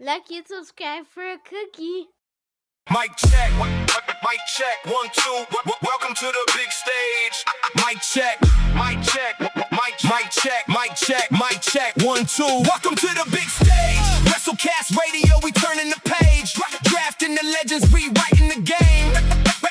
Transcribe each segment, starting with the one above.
Like you subscribe for a cookie. Mic check, mic check, 1, 2. Welcome to the big stage. Mic check, mic check, mic check, mic check, mic check, 1, 2. Welcome to the big stage. WrestleCast radio, we turning the page. Drafting the legends, rewriting the game.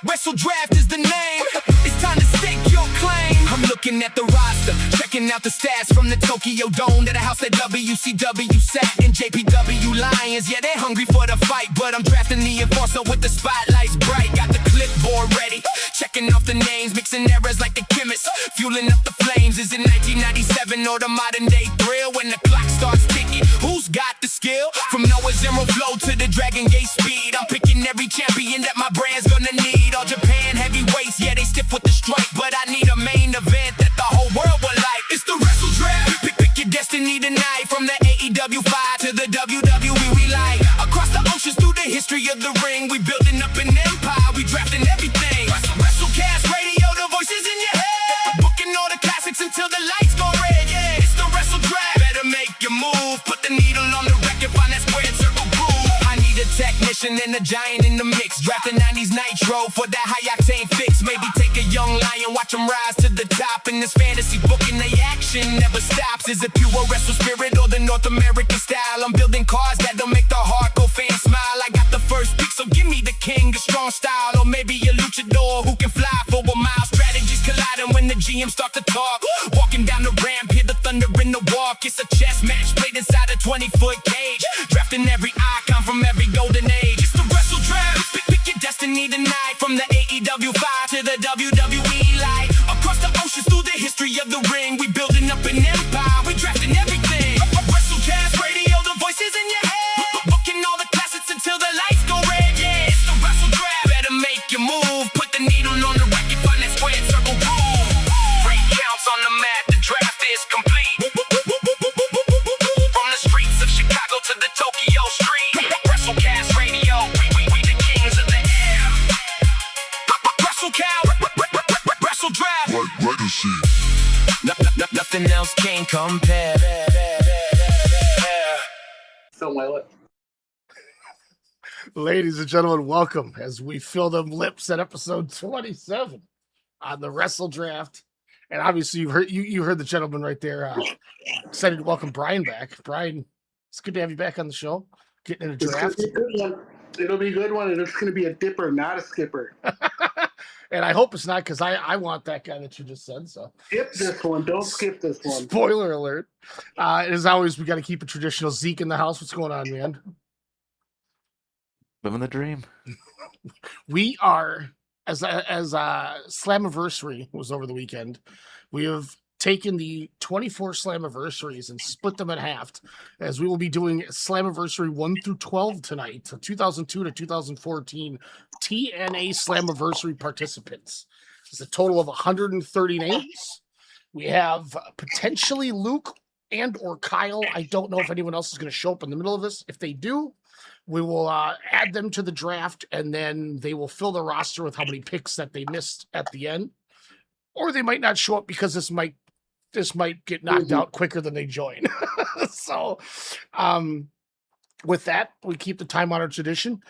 WrestleDraft is the name. It's time to stake your claim. I'm looking at the roster, checking out the stats from the Tokyo Dome to the house at WCW sat in JPW Lions. Yeah, they're hungry for the fight, but I'm drafting the enforcer with the spotlights bright. Got the clipboard ready, checking off the names, mixing errors like the chemist, fueling up the flames. Is it 1997 or the modern day thrill when the clock starts ticking? Who's got the skill? From Noah's Emerald flow to the Dragon Gate speed, I'm picking every champion that my brand's gonna need. All Japan heavyweights, yeah, they stiff with the strike, but I need a main event that the whole world will like. It's the WrestleDraft. Pick your destiny tonight. From the AEW 5 to the WWE we like. Across the oceans through the history of the ring, we building up an empire, we drafting everything. WrestleCast radio, the voices in your head, booking all the classics until the lights go red. Yeah, it's the WrestleDraft. Better make your move, put the needle on the record, find that squared circle groove. I need a technician and a giant in the mix, drafting 90s Nitro for that high octane fix. Maybe take a young lion, watch him rise to the top. In this fantasy book, and the action never stops. Is it pure wrestle spirit or the North American style? I'm building cars that'll make the hardcore fan smile. I got the first pick, so give me the king, a strong style, or maybe a luchador who can fly for a mile. Strategies colliding when the GM start to talk. Walking down the ramp, hear the thunder in the walk. It's a chess match played inside a 20-foot cage, drafting every icon from every golden age. It's the WrestleDraft. Pick your destiny tonight. From the AEW 5 to the WWE light. Across the oceans through the history of the ring, we building up an empire, we drafting everything. WrestleCast radio, the voices in your head, booking all the classics until the lights go red. Yeah, it's the WrestleDraft. Better make your move, put the needle on the record, find that squared circle groove. 3 counts on the map, the draft is complete. From the streets of Chicago to the Tokyo street, WrestleCast radio, we the kings of the air. WrestleDraft. Legacy. Nothing else can compare. Fill my lip. Ladies and gentlemen, welcome as we fill them lips at episode 27 on the WrestleDraft. And obviously you heard the gentleman right there. Excited to welcome Brian back. Brian, it's good to have you back on the show. Getting in a draft. It'll be a good one, and it's going to be a dipper, not a skipper. And I hope it's not, because I want that guy that you just said. So Skip this one. Don't skip this one. spoiler alert. As always, we got to keep it traditional. Zeke in the house. What's going on, man? Living the dream. We are, as Slammiversary was over the weekend, we have taken the 24 Slammiversaries and split them in half, as we will be doing Slammiversary 1 through 12 tonight, so 2002 to 2014 TNA Slammiversary participants. It's a total of 130 names. We have potentially Luke and or Kyle. I don't know if anyone else is going to show up in the middle of this. If they do, we will add them to the draft, and then they will fill the roster with how many picks that they missed at the end. Or they might not show up because this might get knocked out quicker than they join. So with that, we keep the time-honored tradition.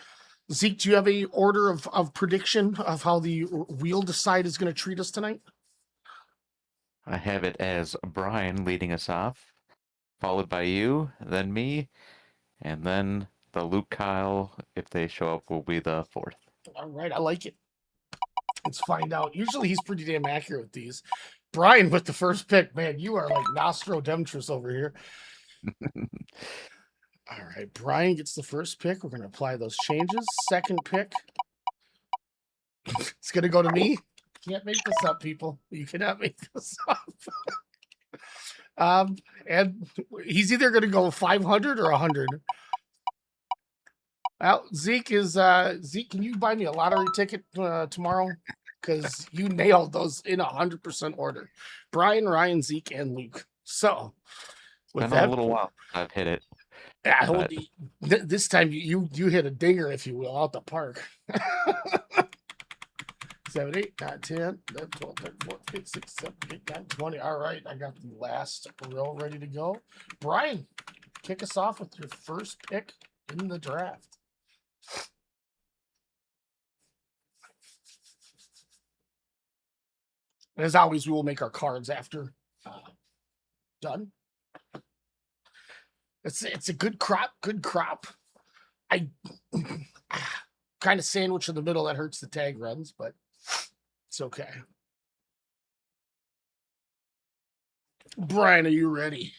Zeke, do you have a order of prediction of how the Wheel Decide is going to treat us tonight? I have it as Brian leading us off, followed by you, then me, and then the Luke Kyle, if they show up, will be the fourth. All right, I like it. Let's find out. Usually he's pretty damn accurate with these. Brian with the first pick. Man, you are like Nostradamus over here. All right, Brian gets the first pick. We're going to apply those changes. Second pick. It's going to go to me. Can't make this up, people. You cannot make this up. And he's either going to go 500 or 100. Well, Zeke, can you buy me a lottery ticket tomorrow? Because you nailed those in 100% order. Brian, Ryan, Zeke, and Luke. So, with Been a little while I've hit it. Yeah, well, this time you hit a dinger, if you will, out the park. 7, 8, 9, 10, 11, 12, 13, 14, 15, 16, 17, 18, 19, 20. All right, I got the last row ready to go. Brian, kick us off with your first pick in the draft. And as always, we will make our cards after done. It's a good crop. Good crop. I kind of sandwich in the middle that hurts the tag runs, but it's okay. Brian, are you ready?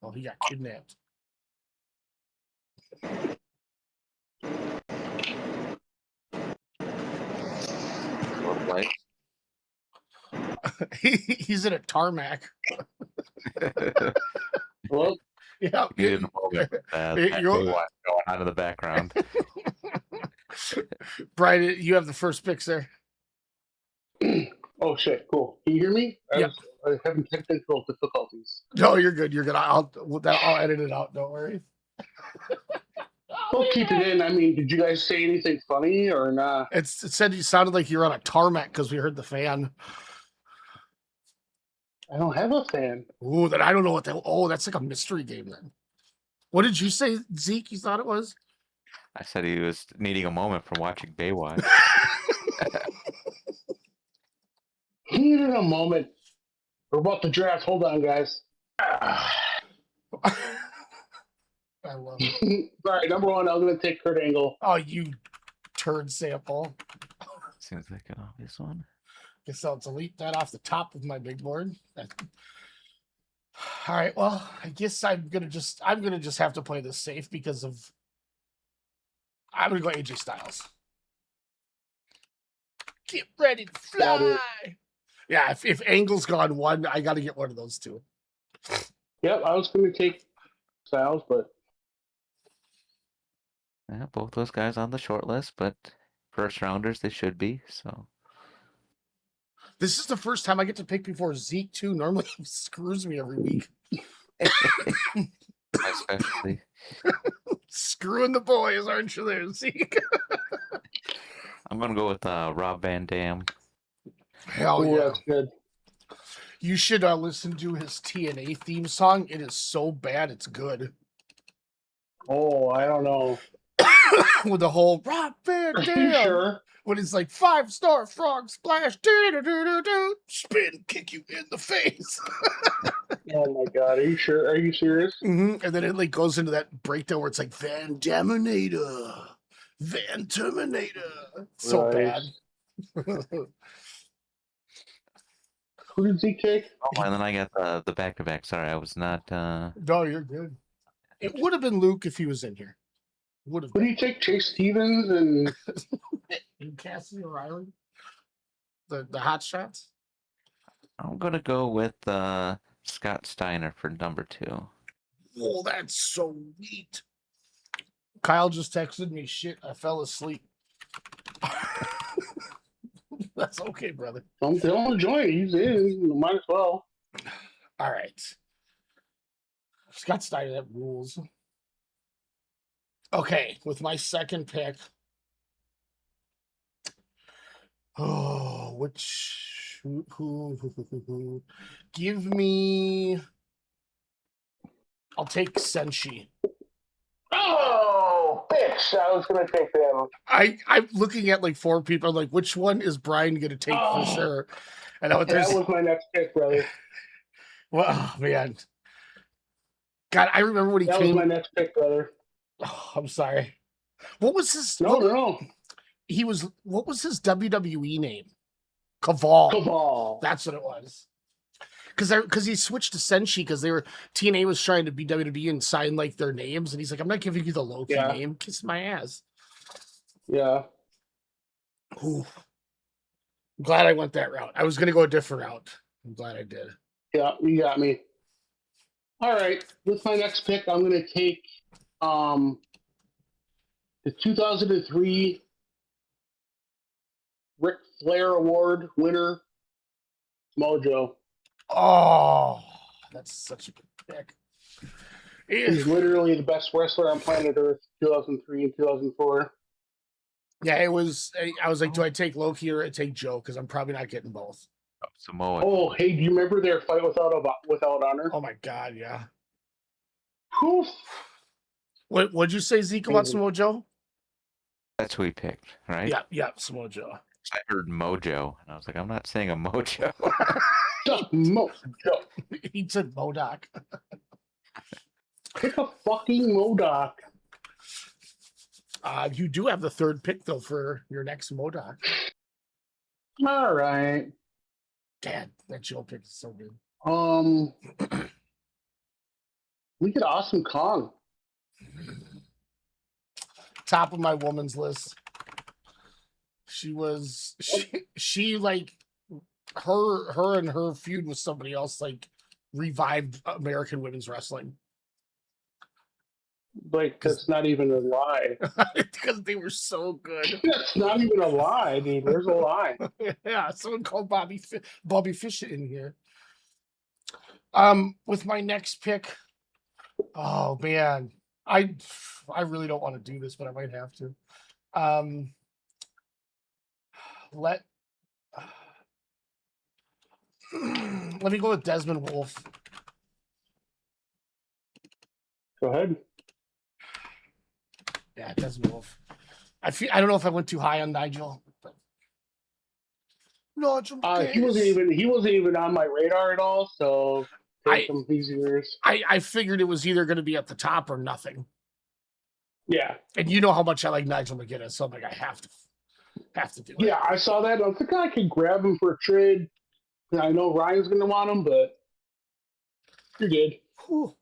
Oh, he got kidnapped. Like, He's in a tarmac. Well, Yeah, you didn't moment that going on in the background. Brian, you have the first picks there. oh shit, cool. Can you hear me? Yeah. I was having technical difficulties. No, you're good. You're good. I'll edit it out. Don't worry. We'll keep it in. I mean, did you guys say anything funny or not? It said you sounded like you're on a tarmac because we heard the fan. I don't have a fan. Ooh, then I don't know what that. Oh, that's like a mystery game then. What did you say, Zeke? You thought it was? I said he was needing a moment from watching Baywatch. He needed a moment. We're about to draft. Hold on, guys. I love it. All right, number one, I'm going to take Kurt Angle. Oh, you turd sample. Seems like an obvious one. Guess I'll delete that off the top of my big board. All right. Well, I guess I'm gonna just have to play this safe because I'm gonna go AJ Styles. Get ready to fly. Yeah, if Angle's gone one, I got to get one of those two. Yep, I was going to take Styles, but Yeah, both those guys on the short list, but first rounders they should be. So This is the first time I get to pick before Zeke too. Normally he screws me every week. especially Screwing the boys, aren't you there, Zeke? I'm gonna go with Rob Van Dam. Hell yeah. that's good. You should listen to his TNA theme song. It is so bad, it's good. Oh, I don't know. With the whole Rob Van Are you Dam. sure? When it's like 5-star frog splash, do spin, kick you in the face. Oh my god, are you sure? Are you serious? And then it like goes into that breakdown where it's like Van Daminator, Van Terminator. So Right. bad. Who did Zeke take? Oh, and then I got the back to back. Sorry, I was not. No, you're good. It would have been Luke if he was in here. Would have Who do you take? Chase Stevens and been Cassie O'Reilly. The hot shots. I'm gonna go with Scott Steiner for number 2. Oh, that's so neat. Kyle just texted me, shit, I fell asleep. That's okay, brother. don't join. He's in. Might as well. All right. Scott Steiner, that rules. Okay, with my second pick. Oh, who? Give me. I'll take Senshi. Oh, bitch! I was gonna take them. I'm looking at like 4 people. I'm like, which one is Brian gonna take for sure? And I That was my next pick, brother. Well, oh, man. God, I remember when he That came. was my next pick, brother. Oh, I'm sorry. What was his? No. What was his WWE name? Caval. Caval. That's what it was. Because he switched to Senshi because TNA was trying to be WWE and sign like their names, and he's like, I'm not giving you the Loki name. Kiss my ass. Yeah. Ooh. I'm glad I went that route. I was gonna go a different route. I'm glad I did. Yeah, you got me. All right. With my next pick, I'm gonna take the 2003 Ric Flair Award winner, Mojo. Oh, that's such a good pick. He's literally the best wrestler on planet Earth, 2003 and 2004. Yeah, it was. I was like, do I take Loki or I take Joe? Because I'm probably not getting both. Samoa. Oh, hey, do you remember their fight without honor? Oh my god, yeah. Poof. What'd you say, Zeke, about Samoa Joe? That's who he picked, right? Yeah, Samoa Joe. I heard Mojo, and I was like, I'm not saying a Mojo. Mojo. He said Modoc. Pick a fucking Modoc. You do have the third pick though for your next Modoc. All right. Dad, that Joe pick is so good. We get Awesome Kong. Top of my woman's list. She like her and her feud with somebody else like revived American women's wrestling. Like, that's not even a lie. Because they were so good. That's not even a lie, dude. There's a lie. Yeah, someone called Bobby Fish in here. With my next pick, oh man, I really don't want to do this, but I might have to. Let me go with Desmond Wolf. Go ahead. Yeah, Desmond Wolf. I don't know if I went too high on Nigel. But... Nigel. He wasn't even on my radar at all. So take some easy years. I figured it was either going to be at the top or nothing. Yeah. And you know how much I like Nigel McGuinness, so I'm like, I have to do it. Yeah, I saw that. I was like, I could grab him for a trade. I know Ryan's going to want him, but you're good. Whew.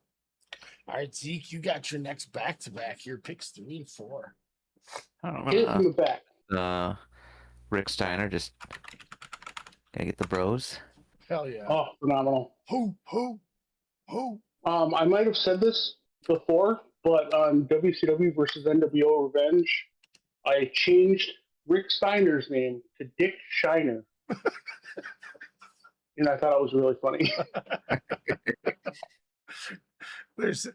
All right, Zeke, you got your next back-to-back. Your picks 3 and 4. I don't Hit from know. the back. Rick Steiner, just gotta get the bros. Hell yeah. Oh, phenomenal. Who? I might have said this before, but on WCW versus NWO Revenge, I changed Rick Steiner's name to Dick Shiner. And I thought it was really funny. There's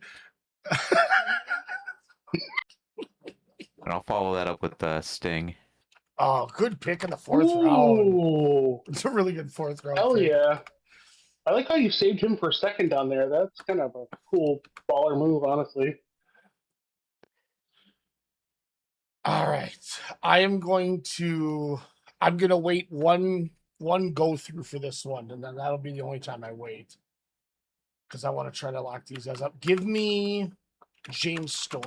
And I'll follow that up with Sting. oh, good pick in the 4th round. It's a really good 4th round. Hell pick. yeah. I like how you saved him for a second down there. That's kind of a cool baller move, honestly. All right. I'm going to wait one go through for this one, and then that'll be the only time I wait. Because I want to try to lock these guys up. Give me James Storm.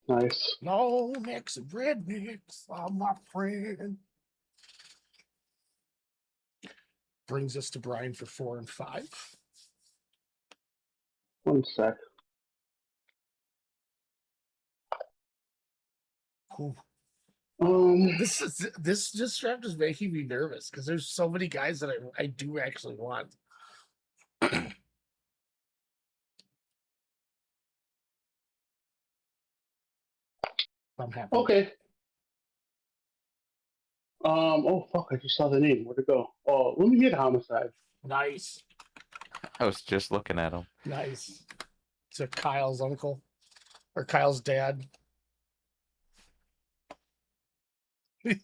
Nice. No mix and red mix, my friend. Brings us to Brian for 4 and 5. 1 sec. Ooh. Um, This draft is making me nervous because there's so many guys that I do actually want. I'm happy. okay. Oh fuck! I just saw the name. Where'd it go? Oh, let me get Homicide. Nice. I was just looking at him. Nice. To Kyle's uncle or Kyle's dad.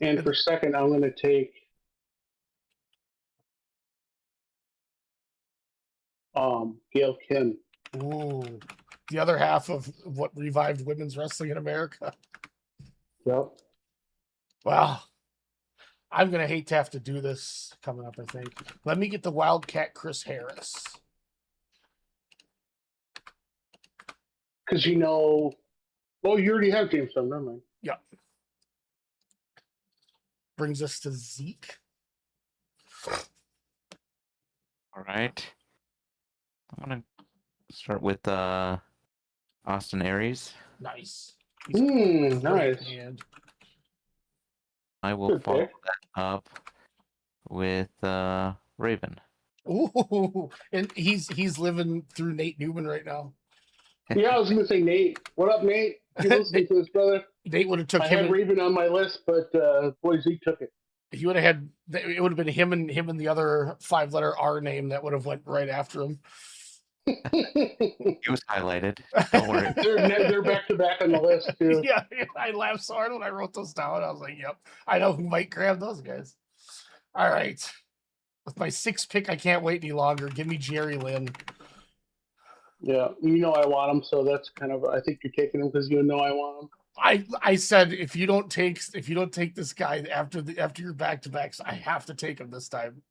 And for second, I'm gonna take Gail Kim. Ooh. The other half of what revived women's wrestling in America. Yep. Wow. I'm going to hate to have to do this coming up, I think. Let me get the Wildcat Chris Harris. Because you already have James Storm, never mind. Yep. Brings us to Zeke. All right. I'm gonna start with Austin Aries. Nice. Nice. Hand. I will Good follow pick. that up with Raven. Ooh, and he's living through Nate Newman right now. Yeah, I was gonna say Nate. What up, Nate? You listening to this, brother? Nate would have took I him. had Raven on my list, but boy, Zeke took it. He would have had. It would have been him and the other 5-letter R name that would have went right after him. It was highlighted. Don't worry. They're back to back on the list too. Yeah, I laughed so hard when I wrote those down. I was like, "Yep, I know who might grab those guys." All right, with my 6th pick, I can't wait any longer. Give me Jerry Lynn. Yeah, you know I want him, so that's kind of. I think you're taking him because you know I want him. I said if you don't take this guy after your back to backs, I have to take him this time.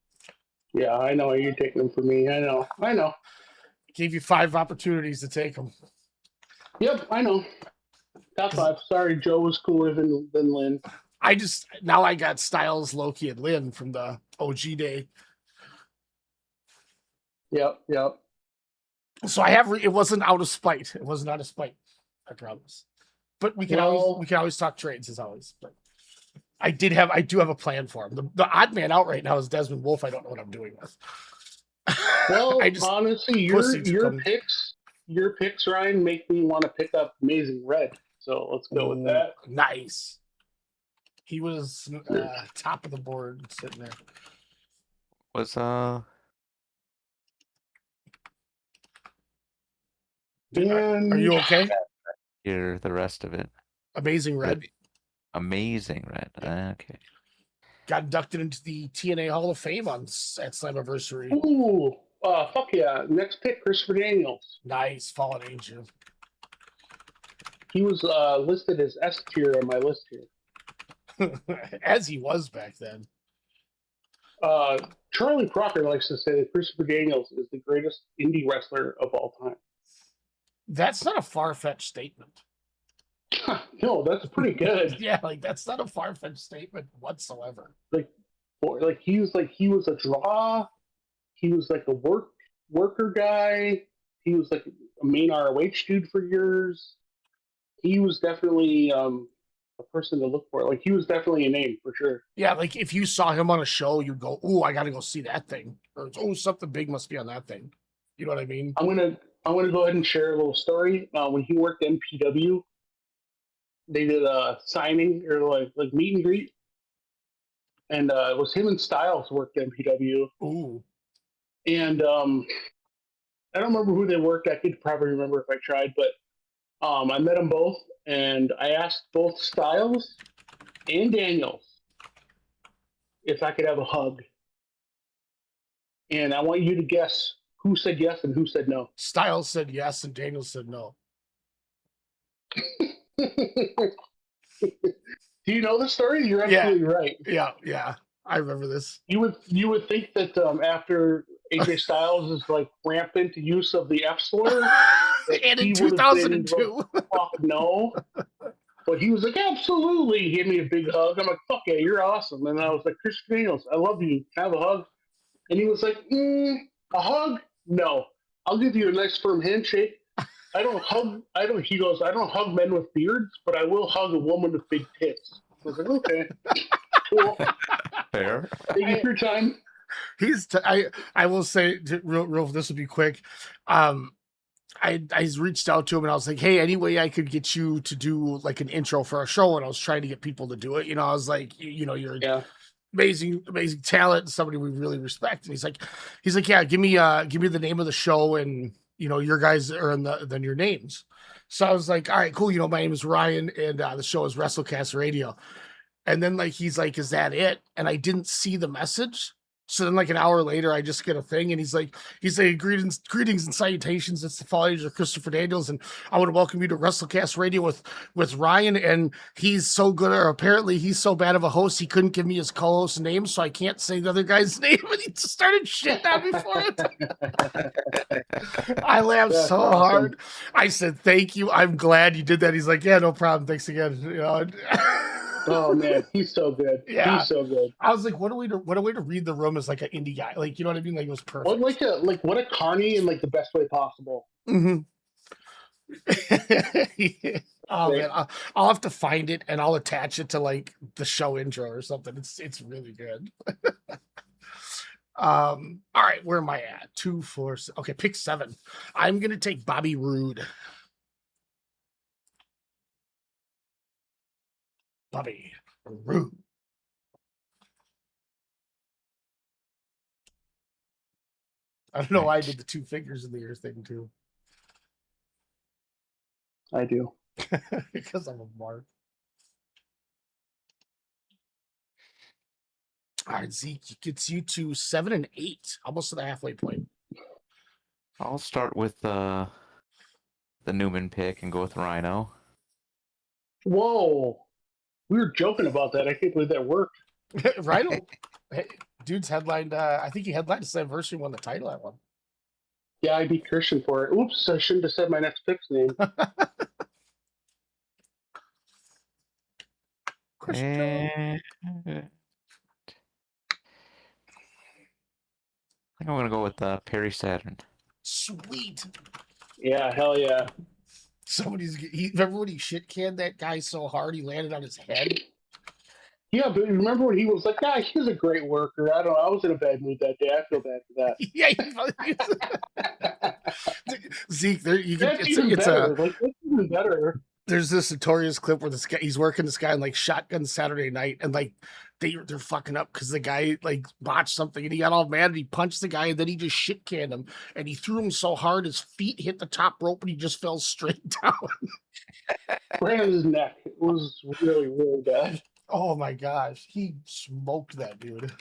Yeah, I know you're taking him for me. I know. Gave you 5 opportunities to take him. Yep, I know. Top 5. Sorry, Joe was cooler than Lynn. Now I got Styles, Loki, and Lynn from the OG day. Yep. So I have. It wasn't out of spite. It wasn't out of spite. I promise. But we can always talk trades as always. But I do have a plan for him. The odd man out right now is Desmond Wolf. I don't know what I'm doing with. Well, honestly, your picks, Ryan, make me want to pick up Amazing Red. So let's go with that. Nice. He was top of the board sitting there. Was And are you okay? Hear the rest of it. Amazing Red. Amazing Red. Okay. Got inducted into the TNA Hall of Fame at Slammiversary. Ooh, fuck yeah! Next pick, Christopher Daniels. Nice, Fallen Angel. He was listed as S tier on my list here. As he was back then. Charlie Crocker likes to say that Christopher Daniels is the greatest indie wrestler of all time. That's not a far-fetched statement. No, that's pretty good. Yeah, like that's not a far-fetched statement whatsoever. Like he was a draw. He was like a worker guy. He was like a main ROH dude for years. He was definitely a person to look for. Like he was definitely a name for sure. Yeah, like if you saw him on a show, you'd go, "Ooh, I got to go see that thing," or "Oh, something big must be on that thing." You know what I mean? I'm gonna go ahead and share a little story. When he worked MPW, they did a signing or like meet and greet, and it was him and Styles worked MPW. Ooh. And I don't remember who they worked. I could probably remember if I tried, but I met them both, and I asked both Styles and Daniels if I could have a hug. And I want you to guess who said yes and who said no. Styles said yes, and Daniels said no. Do you know the story? You're absolutely right. Yeah. I remember this. You would think that after AJ Styles is like rampant use of the F slur, and in 2002, fuck no. But he was like, absolutely. He gave me a big hug. I'm like, fuck yeah, you're awesome. And I was like, Christian Daniels, I love you. Have a hug. And he was like, a hug? No. I'll give you a nice firm handshake. He goes, I don't hug men with beards, but I will hug a woman with big tits. I was like, okay. Cool. Fair. Thank you for your time. I will say, real, this will be quick. I reached out to him and I was like, hey, any way I could get you to do like an intro for a show? And I was trying to get people to do it. You know, I was like, you're amazing talent and somebody we really respect. And he's like, yeah, give me the name of the show and your guys are then your names. So I was like, all right, cool. My name is Ryan and the show is WrestleCast Radio. And then he's like, is that it? And I didn't see the message. So then an hour later, I just get a thing and he's like, greetings and salutations. It's the followers of Christopher Daniels. And I want to welcome you to WrestleCast Radio with Ryan. And he's so good, or apparently he's so bad of a host, he couldn't give me his co-host name. So I can't say the other guy's name. And he just started shitting on me for it. I laughed so hard. I said, thank you. I'm glad you did that. He's like, yeah, no problem. Thanks again. Oh man, he's so good. Yeah, he's so good. I was like, what a way to read the room as like an indie guy. Like, you know what I mean? Like, it was perfect. What a carny in the best way possible. Mm-hmm. Oh man, I'll have to find it and I'll attach it to the show intro or something. It's really good. All right, where am I at? 2, 4, 6. Okay, pick 7. I'm gonna take Bobby Roode. Bobby Roode. I don't know why I did the 2 fingers in the ear thing too. I do. Because I'm a mark. All right, Zeke gets you to 7 and 8, almost to the halfway point. I'll start with the Newman pick and go with Rhino. Whoa. We were joking about that. I can't believe that worked. Rhino, hey, dude's headlined. I think he headlined Slammiversary, won the title at one. Yeah, I beat Christian for it. Oops, I shouldn't have said my next pick's name. And I think I'm gonna go with Perry Saturn. Sweet. Yeah, hell yeah. Remember when he shit canned that guy so hard he landed on his head? Yeah, but remember when he was like, "Guys, he's a great worker." I don't know. I was in a bad mood that day. I feel bad for Yeah, Zeke, there you can. that. That's even better. That's even better. There's this notorious clip where he's working this guy in like Shotgun Saturday Night, and like they're fucking up because the guy like botched something, and he got all mad and he punched the guy, and then he just shit canned him, and he threw him so hard his feet hit the top rope, and he just fell straight down. Right on his neck. It was really, really bad. Oh my gosh, he smoked that dude.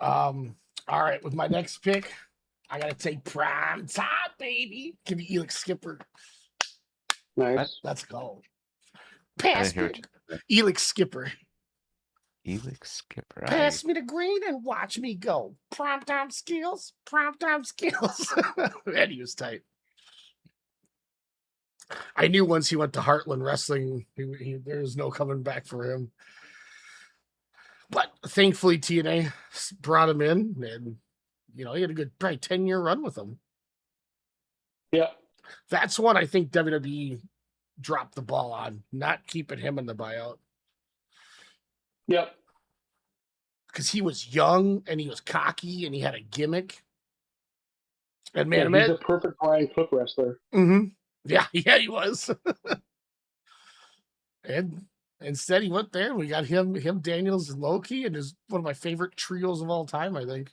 All right, with my next pick, I gotta take prime time, baby. Give me Elix Skipper. Nice. Let's go. Pass me Elix Skipper. Elix Skipper. Pass me the green and watch me go. Primetime skills. Primetime skills. And he was tight. I knew once he went to Heartland Wrestling, there was no coming back for him. But thankfully, TNA brought him in, and he had a good probably 10-year run with him. Yeah. That's one I think WWE dropped the ball on, not keeping him in the buyout. Yep. Because he was young and he was cocky and he had a gimmick. And man, he's a perfect Brian Cook wrestler. Mm-hmm. Yeah, he was. And instead, he went there. We got him, Daniels, and Loki, and is one of my favorite trios of all time, I think.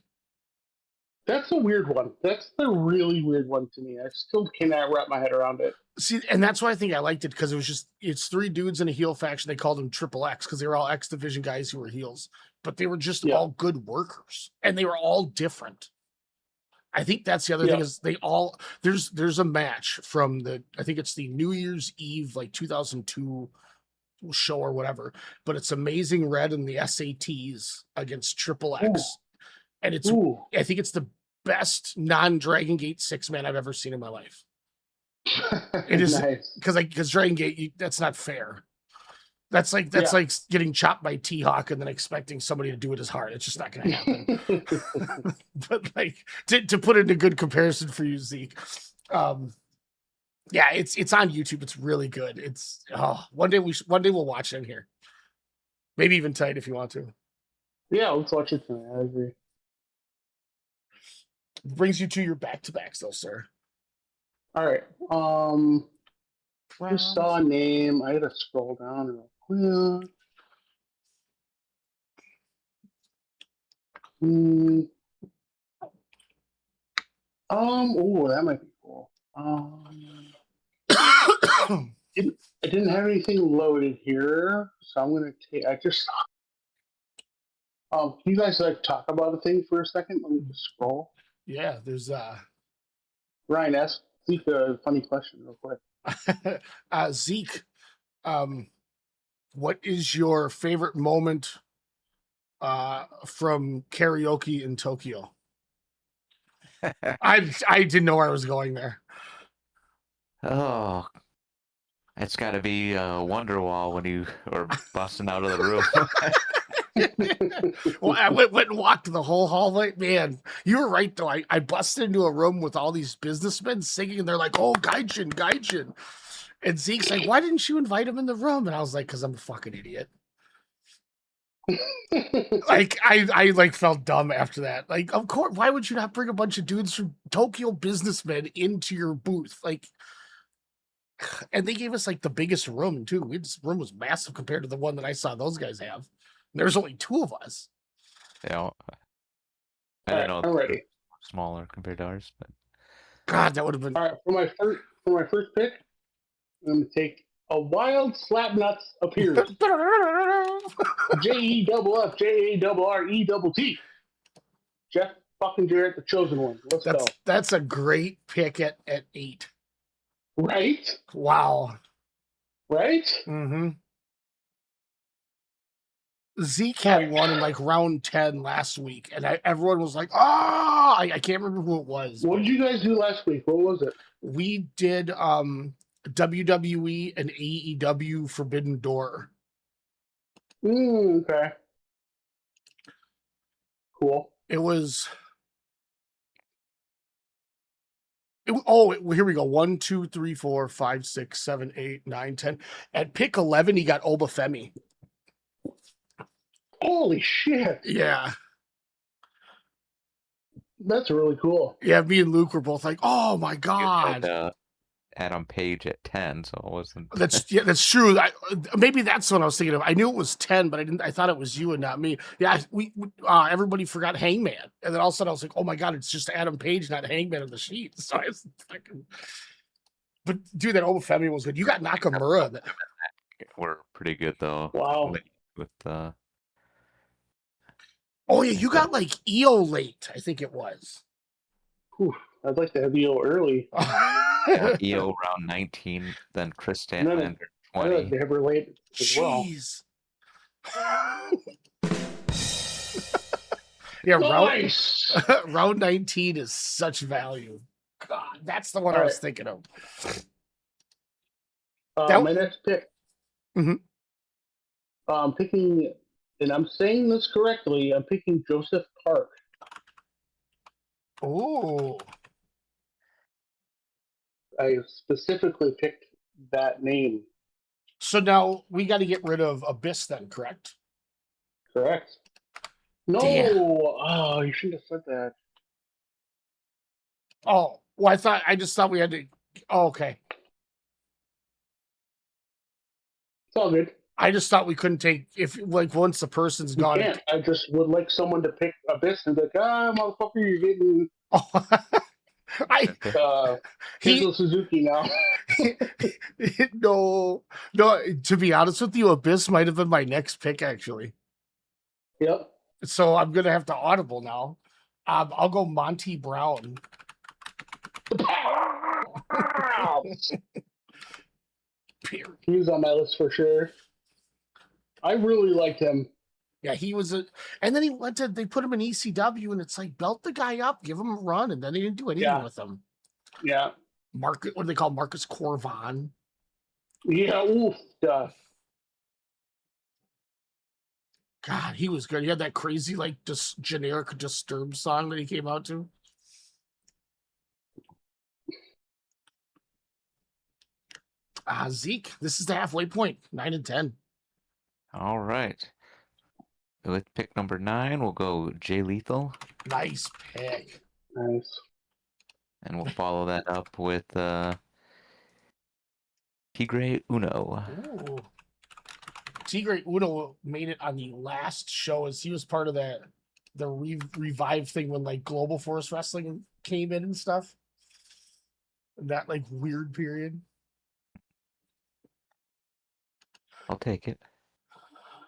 That's a weird one. That's the really weird one to me. I still cannot wrap my head around it. See, and that's why I think I liked it, because it's three dudes in a heel faction. They called them Triple X because they were all X Division guys who were heels, but they were just all good workers, and they were all different. I think that's the other thing is there's a match from I think it's the New Year's Eve, like 2002 show or whatever, but it's Amazing Red and the SATs against Triple X. Ooh. And I think it's the best non-Dragon Gate 6-man I've ever seen in my life. It is nice. Because Dragon Gate, that's not fair. That's like getting chopped by T-Hawk and then expecting somebody to do it as hard. It's just not going to happen. But like to put it in a good comparison for you, Zeke. Yeah, it's on YouTube. It's really good. It's one day we'll watch it in here. Maybe even tonight if you want to. Yeah, let's watch it tonight. I agree. Brings you to your back-to-backs, though, sir. All right. Just saw a name. I had to scroll down real quick. Oh, that might be cool. I didn't have anything loaded here, so I'm gonna take. I just. Can you guys talk about a thing for a second? Let me just scroll. Yeah, there's Ryan asked Zeke a funny question real quick. Zeke, what is your favorite moment from karaoke in Tokyo? I didn't know where I was going there. Oh, it's got to be Wonderwall when you were busting out of the room. Well, I went and walked the whole hallway. Man, you were right, though. I busted into a room with all these businessmen singing, and they're like, "Oh, Gaijin." And Zeke's like, "Why didn't you invite him in the room?" And I was like, "Because I'm a fucking idiot." Like, I felt dumb after that. Like, of course, why would you not bring a bunch of dudes from Tokyo businessmen into your booth? Like, and they gave us the biggest room too. This room was massive compared to the one that I saw those guys have. There's only two of us. Yeah, I don't know. I'm ready. Smaller compared to ours, but God, that would have been. All right, for my first pick, I'm gonna take a wild slapnuts appearance. JEFF JARRETT. Jeff fucking Jarrett, the chosen one. Let's go. That's a great pick at 8. Right? Wow. Right? Mm-hmm. Zeke had one in like round 10 last week, and everyone was like, "Oh!" I can't remember who it was. What did you guys do last week? What was it? We did WWE and AEW Forbidden Door. Okay. Cool. It was. Here we go. 1, 2, 3, 4, 5, 6, 7, 8, 9, 10. At pick 11, he got Obafemi. Holy shit. Yeah. That's really cool. Yeah, me and Luke were both like, "Oh my god!" Had, Adam Page at 10, so it wasn't. That's true. Maybe that's what I was thinking of. I knew it was 10, but I thought it was you and not me. Yeah, everybody forgot Hangman, and then all of a sudden I was like, "Oh my god, it's just Adam Page, not Hangman on the sheet." So I was fucking. But dude, that Obafemi was good. You got Nakamura. We're pretty good though. Wow. With Oh yeah, you got like EO late. I think it was. Whew, I'd like to have EO early. EO round 19, then Chris Stanlander I'd like 20. to have her late as well. Jeez. Yeah, Nice. round 19 is such value. God, that's the one I was thinking of. My next pick. Mhm. I'm picking, and I'm saying this correctly, I'm picking Joseph Park. Oh. I specifically picked that name. So now we got to get rid of Abyss then, correct? Correct. No. Damn. Oh, you shouldn't have said that. Oh, well, I just thought we had to. Oh, okay. It's all good. I just thought we couldn't take, if like once the person's gone. Can't. I just would like someone to pick Abyss and be like, motherfucker, you're getting Oh, Keizo Suzuki now. no, to be honest with you, Abyss might have been my next pick, actually. Yep. So I'm going to have to audible now. I'll go Monty Brown. He was on my list for sure. I really liked him. Yeah, he was and then they put him in ECW, and it's like, belt the guy up, give him a run, and then they didn't do anything with him. Yeah. What do they call Marcus Corvon? Yeah, oof. God, he was good. He had that crazy, like, just generic Disturbed song that he came out to. Zeke, this is the halfway point, 9 and 10. All right. With pick number 9, we'll go Jay Lethal. Nice pick. Nice. And we'll follow that up with Tigre Uno. Ooh. Tigre Uno made it on the last show, as he was part of the revive thing when like Global Force Wrestling came in and stuff. That like weird period. I'll take it.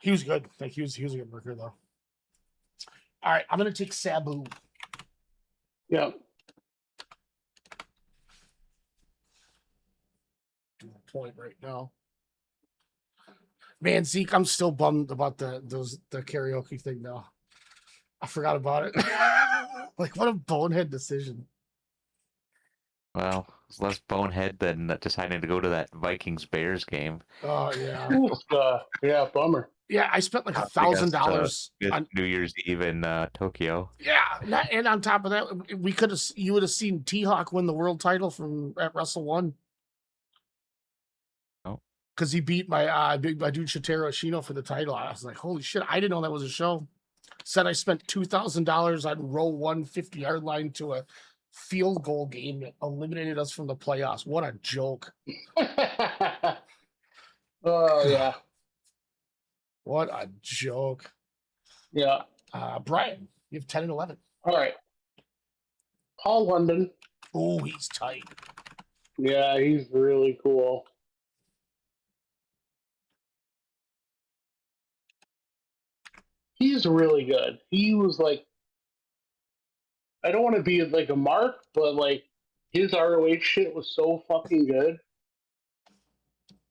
He was good. Like he was a good worker though. All right, I'm gonna take Sabu. Yeah. Point right now. Man, Zeke, I'm still bummed about the karaoke thing though. I forgot about it. Like, what a bonehead decision. Well, it's less bonehead than deciding to go to that Vikings-Bears game. Oh yeah. Yeah, bummer. Yeah, I spent like $1,000 on New Year's Eve in Tokyo. Yeah, and on top of that, you would have seen T-Hawk win the world title at Wrestle 1. Oh, because he beat my dude Shotaro Ashino for the title. I was like, holy shit! I didn't know that was a show. Said I spent $2,000 on row 1 50-yard line to a field goal game that eliminated us from the playoffs. What a joke! Oh yeah. What a joke. Yeah. Brian, you have 10 and 11. All right. Paul London. Oh, he's tight. Yeah, he's really cool. He's really good. He was like I don't want to be like a mark, but like his ROH shit was so fucking good.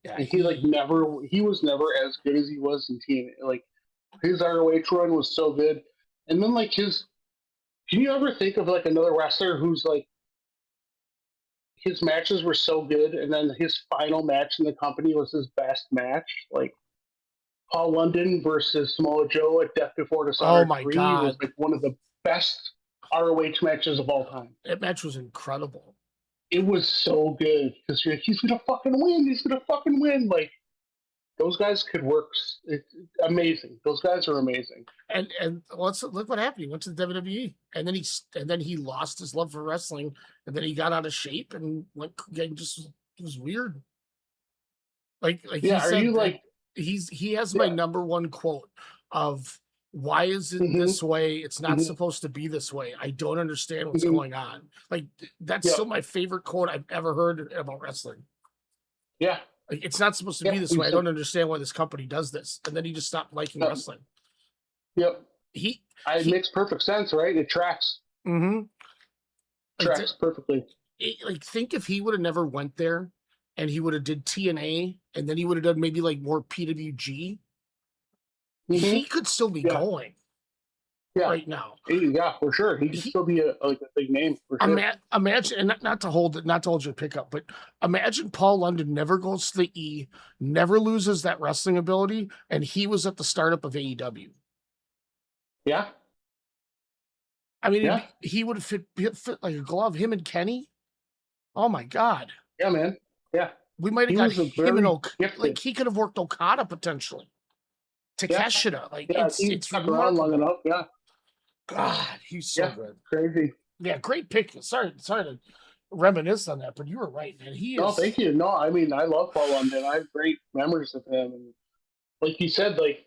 Yeah, And he was never as good as he was in TNA. Like his ROH run was so good. And then like can you ever think of like another wrestler who's like his matches were so good and then his final match in the company was his best match? Like Paul London versus Samoa Joe at Death Before oh Dishonor my 3 was God, like one of the best ROH matches of all time. that match was incredible. It was so good because he's gonna fucking win. He's gonna fucking win. Like those guys could work. It's amazing. Those guys are amazing. And look what happened. He went to the WWE, and then he lost his love for wrestling, and then he got out of shape and went just it was weird. Like Yeah, he are said you like? he has my Yeah. number one quote of why is it Mhm. this way? It's not Mhm. supposed to be this way. I don't understand what's Mhm. going on. Like that's Yeah. still my favorite quote I've ever heard about wrestling. Yeah, Like, it's not supposed to yeah. be this he way. I said- don't understand why this company does this. And then he just stopped liking Yeah. wrestling. Yep. He It makes perfect sense, right? It tracks like, tracks perfectly. like think if he would have never went there and he would have did TNA and then he would have done maybe like more PWG, Mhm. he could still be Yeah. going Yeah, right now. yeah, for sure. He could still be a big name for sure. Imagine, and not to hold your pickup, but imagine Paul London never goes to the E, never loses that wrestling ability, and he was at the startup of AEW. Yeah, I mean, Yeah. he would have fit like a glove. Him and Kenny. Oh my God, yeah, man. Yeah, we might have He got was a him and very gifted. like he could have worked Okada potentially. Yeah. Takeshita, like yeah. it's He stuck around long remarkable. enough. Yeah, God, he's so yeah. good. Crazy. Yeah, great pick. Sorry to reminisce on that, but you were right, man. He No, is. thank you. No, I mean, I love Paul London. I have great memories of him, and like you said, like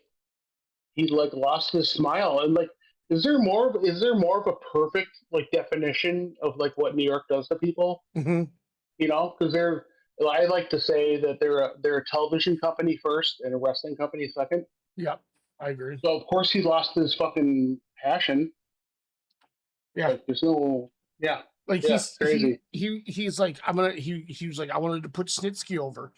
he like lost his smile, and like, is there more of a perfect like definition of like what New York does to people? Mhm. You know, because I like to say that they're a television company first and a wrestling company second. Yep, I agree. So of course he lost his fucking passion. Yeah. Like there's no, yeah, Like yeah, crazy. he's like he was like I wanted to put Snitsky over,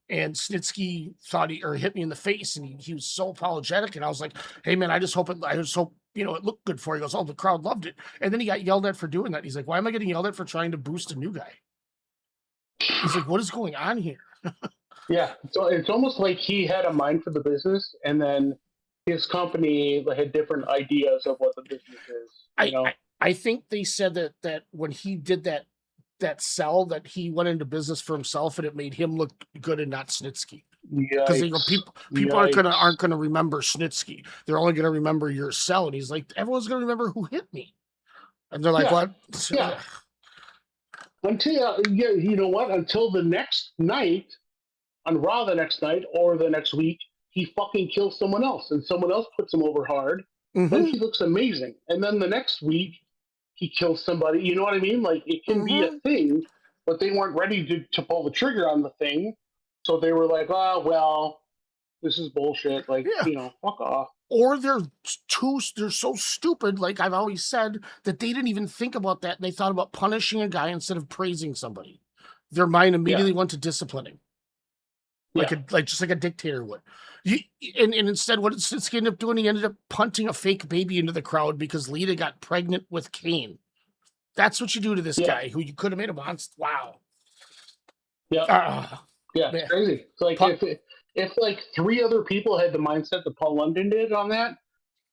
and Snitsky thought he or hit me in the face, and he was so apologetic, and I was like, hey man, I just hope it looked good for you. He goes, oh, the crowd loved it, and then he got yelled at for doing that. He's like, why am I getting yelled at for trying to boost a new guy? He's like, what is going on here? Yeah, so it's almost like he had a mind for the business, and then his company had different ideas of what the business is. You know, I think they said that when he did that sell, that he went into business for himself and it made him look good and not Snitsky. Because people aren't gonna remember Snitsky. They're only gonna remember your sell. And he's like, everyone's gonna remember who hit me. And they're like, Yeah. what? Yeah. You know what? Until the next night on Raw, the next night or the next week, he fucking kills someone else, and someone else puts him over hard. Mhm. Then he looks amazing, and then the next week he kills somebody. You know what I mean? Like it can be a thing, but they weren't ready to pull the trigger on the thing, so they were like, "Oh well, this is bullshit." Like Yeah. fuck off. Or they're so stupid, like I've always said, that they didn't even think about that, and they thought about punishing a guy instead of praising somebody. Their mind immediately went to disciplining. Just like a dictator would. And instead, what did Snitsky end up doing? He ended up punting a fake baby into the crowd because Lita got pregnant with Kane. That's what you do to this guy who you could have made a monster. Wow. Yeah. It's crazy. It's like if like three other people had the mindset that Paul London did on that,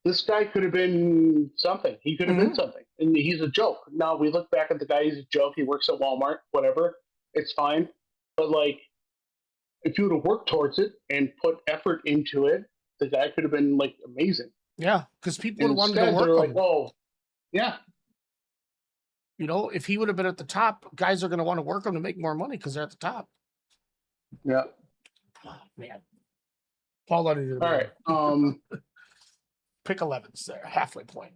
this guy could have been something. He could have been something. And he's a joke. Now we look back at the guy, he's a joke. He works at Walmart, whatever. It's fine. But like, if you would have worked towards it and put effort into it, the guy could have been like amazing. Yeah, because people would have wanted to Instead, work they're him. like, oh, yeah. You know, if he would have been at the top, guys are going to want to work him to make more money because they're at the top. Yeah. Oh, man. Paul London. All right. Pick 11s there, halfway point.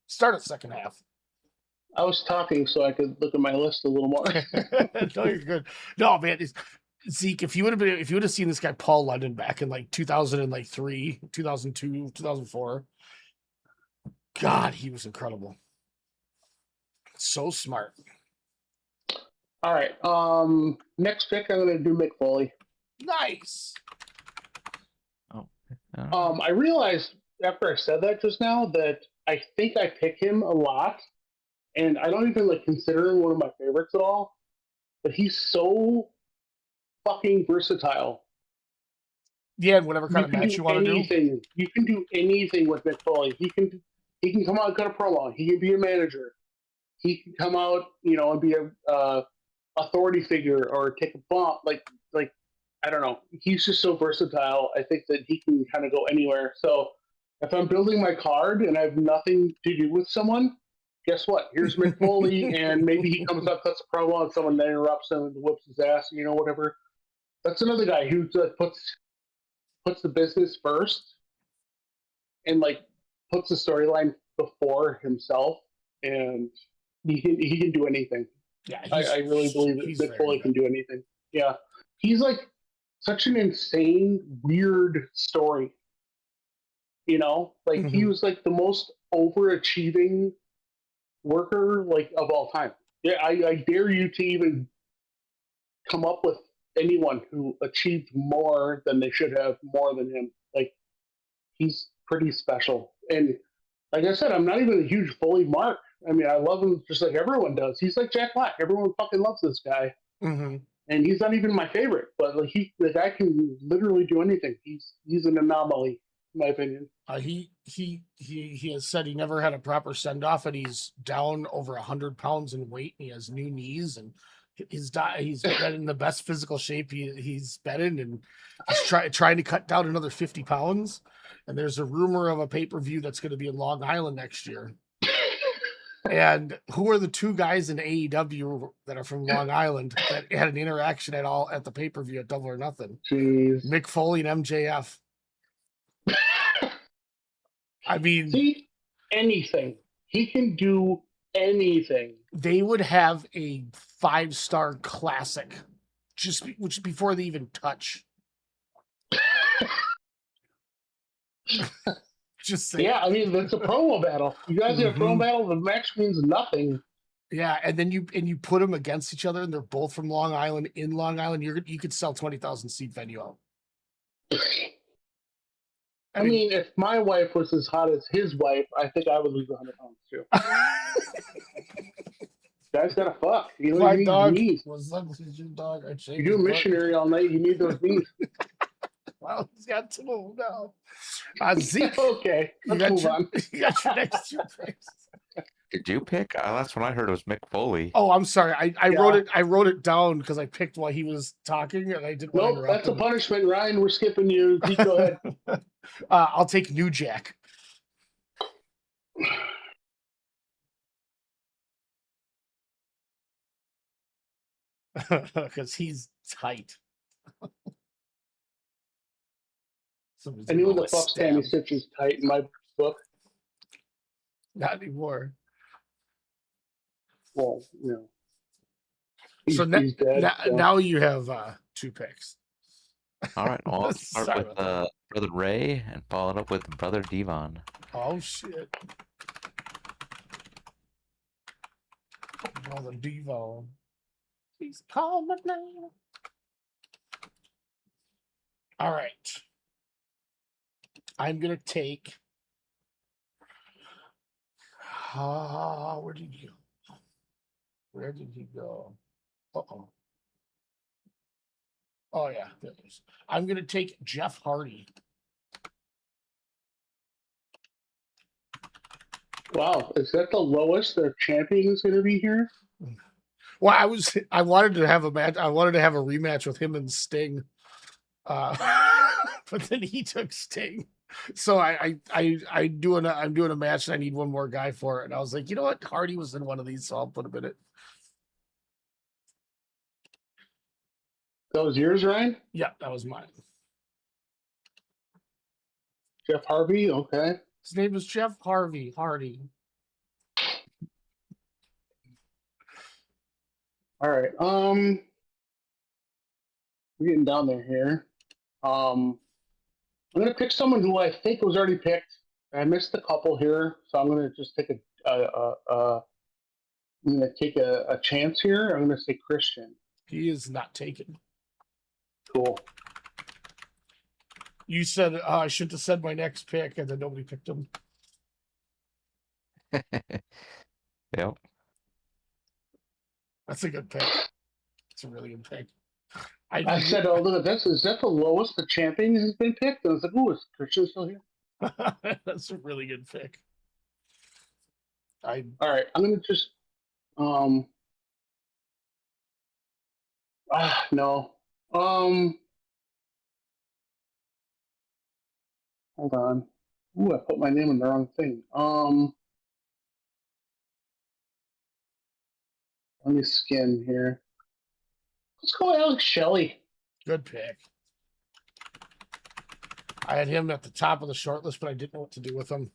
Start at second half. I was talking so I could look at my list a little more. No, you're good. No, man, Zeke, if you would have seen this guy Paul London back in like 2003, 2002, 2004, God, he was incredible. So smart. All right. Next pick, I'm gonna do Mick Foley. Nice. I realized after I said that just now that I think I pick him a lot, and I don't even like consider him one of my favorites at all. But he's so fucking versatile. Yeah, whatever kind You of can match do you want to do. anything. You can do anything with Mick Foley. He can come out and cut a promo. He can be a manager. He can come out, and be a authority figure or take a bump. Like I don't know. He's just so versatile. I think that he can kind of go anywhere. So if I'm building my card and I have nothing to do with someone, guess what? Here's Mick Foley, and maybe he comes up, cuts a promo, and someone interrupts him and whoops his ass, whatever. That's another guy who puts the business first and like puts the storyline before himself, and he can do anything. Yeah, I really believe that Mick Foley can do anything. Yeah, he's like such an insane, weird story. Like he was like the most overachieving worker like of all time. Yeah, I dare you to even come up with anyone who achieved more than they should have, more than him. Like he's pretty special. And like I said, I'm not even a huge Foley mark. I mean, I love him just like everyone does. He's like Jack Black. Everyone fucking loves this guy. Mm-hmm. And he's not even my favorite, but like the guy can literally do anything. He's an anomaly, in my opinion. He has said he never had a proper send off, and he's down over 100 pounds in weight. And he has new knees, and he's been in the best physical shape he's been in, and he's trying to cut down another 50 pounds. And there's a rumor of a pay-per-view that's going to be in Long Island next year. And who are the two guys in AEW that are from Long Island that had an interaction at the pay-per-view at Double or Nothing? Jeez. Mick Foley and MJF. I mean, see, anything. He can do anything. They would have a 5-star classic which before they even touch. Just saying. Yeah, I mean, it's a promo battle. You guys have a promo battle, the match means nothing. Yeah, and then you put them against each other, and they're both from Long Island. In Long Island, you could sell 20,000 seat venue out. I mean, if my wife was as hot as his wife, I think I would lose 100 pounds too. Guys gotta fuck. You my need dog knees. was your dog. You do a missionary all night, you need those knees. Well, he's got to move now. Zeke. Okay, let's move on. You got your next 2 picks. Did you pick? Last one I heard was Mick Foley. Oh, I'm sorry. I wrote it down because I picked while he was talking, and I didn't. Nope, that's a punishment, Ryan. We're skipping you. Zeke, go ahead. I'll take New Jack. Because he's tight. Anyone that fucks Tammy Stitch is tight in my book. Not anymore. Well, He's dead. Now you have 2 picks. All right, well, I'll start with Brother Ray and follow it up with Brother Devon. Oh, shit. Brother Devon. He's calling my name. All right. I'm going to take... where did he go? Where did he go? Uh-oh. Oh, yeah, there it is. I'm going to take Jeff Hardy. Wow, is that the lowest their champion is going to be here? Well, I wanted to have a match. I wanted to have a rematch with him and Sting, but then he took Sting. So I'm doing a match, and I need one more guy for it. And I was like, you know what? Hardy was in one of these, so I'll put him in it. That was yours, Ryan? Yeah, that was mine. Jeff Harvey, okay. His name is Jeff Hardy. All right. We're getting down there here. I'm gonna pick someone who I think was already picked. I missed a couple here, so I'm gonna just take a I'm gonna take a chance here. I'm gonna say Christian. He is not taken. Cool. You said I shouldn't have said my next pick, and then nobody picked him. Yep. That's a good pick. It's a really good pick. I said, "Oh, look, is that the lowest the champion has been picked?" And I was like, "Oh, is Christian still here?" That's a really good pick. All right, I'm gonna just no. Hold on. Ooh, I put my name in the wrong thing. Let me skim here. Let's go Alex Shelley. Good pick. I had him at the top of the short list, but I didn't know what to do with him.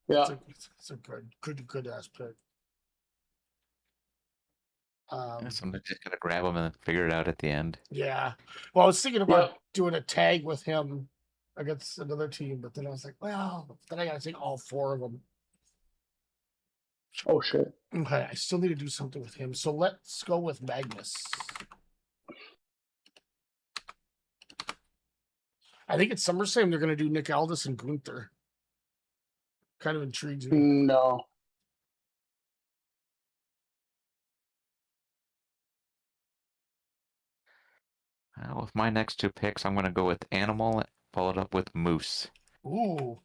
Yeah. It's a good ass pick. Sometimes just gotta grab them and then figure it out at the end. Yeah. Well, I was thinking about doing a tag with him against another team, but then I was like, well, then I gotta take all 4 of them. Oh shit. Okay, I still need to do something with him. So let's go with Magnus. I think at SummerSlam they're gonna do Nick Aldis and Gunther. Kind of intrigues me. No. With my next 2 picks, I'm gonna go with Animal, followed up with Moose. Ooh.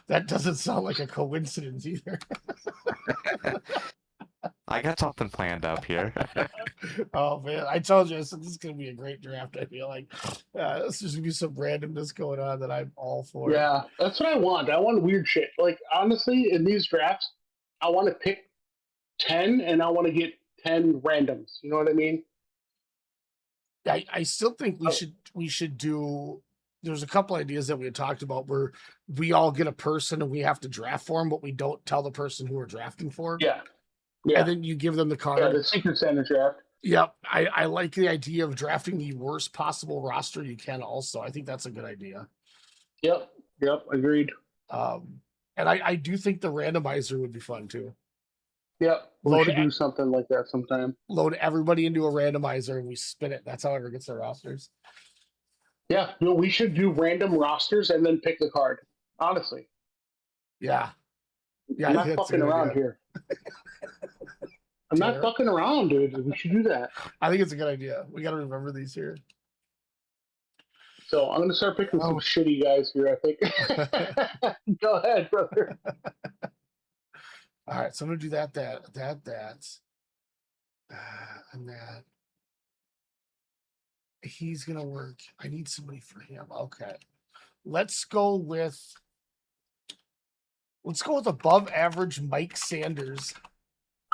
That doesn't sound like a coincidence either. I got something planned up here. Oh man, I told you this is gonna be a great draft. I feel like this is gonna be some randomness going on that I'm all for. Yeah, that's what I want. I want weird shit. Like honestly, in these drafts, I want to pick 10 and I want to get 10 randoms. You know what I mean? I still think we should do. There's a couple ideas that we had talked about where we all get a person and we have to draft for them, but we don't tell the person who we're drafting for. Yeah. Yeah. And then you give them the card. Yeah, the Secret Santa draft. Yep. I like the idea of drafting the worst possible roster you can also. I think that's a good idea. Yep. Agreed. And I do think the randomizer would be fun too. Yep. We should do something like that sometime. Load everybody into a randomizer and we spin it. That's how everyone gets their rosters. Yeah. No, we should do random rosters and then pick the card. Honestly. Yeah. Yeah. I'm not fucking around here. I'm not fucking around, dude. We should do that. I think it's a good idea. We got to remember these here. So I'm going to start picking some shitty guys here, I think. Go ahead, brother. All right. So I'm going to do that, and that. He's going to work. I need somebody for him. Okay. Let's go with above average Mike Sanders.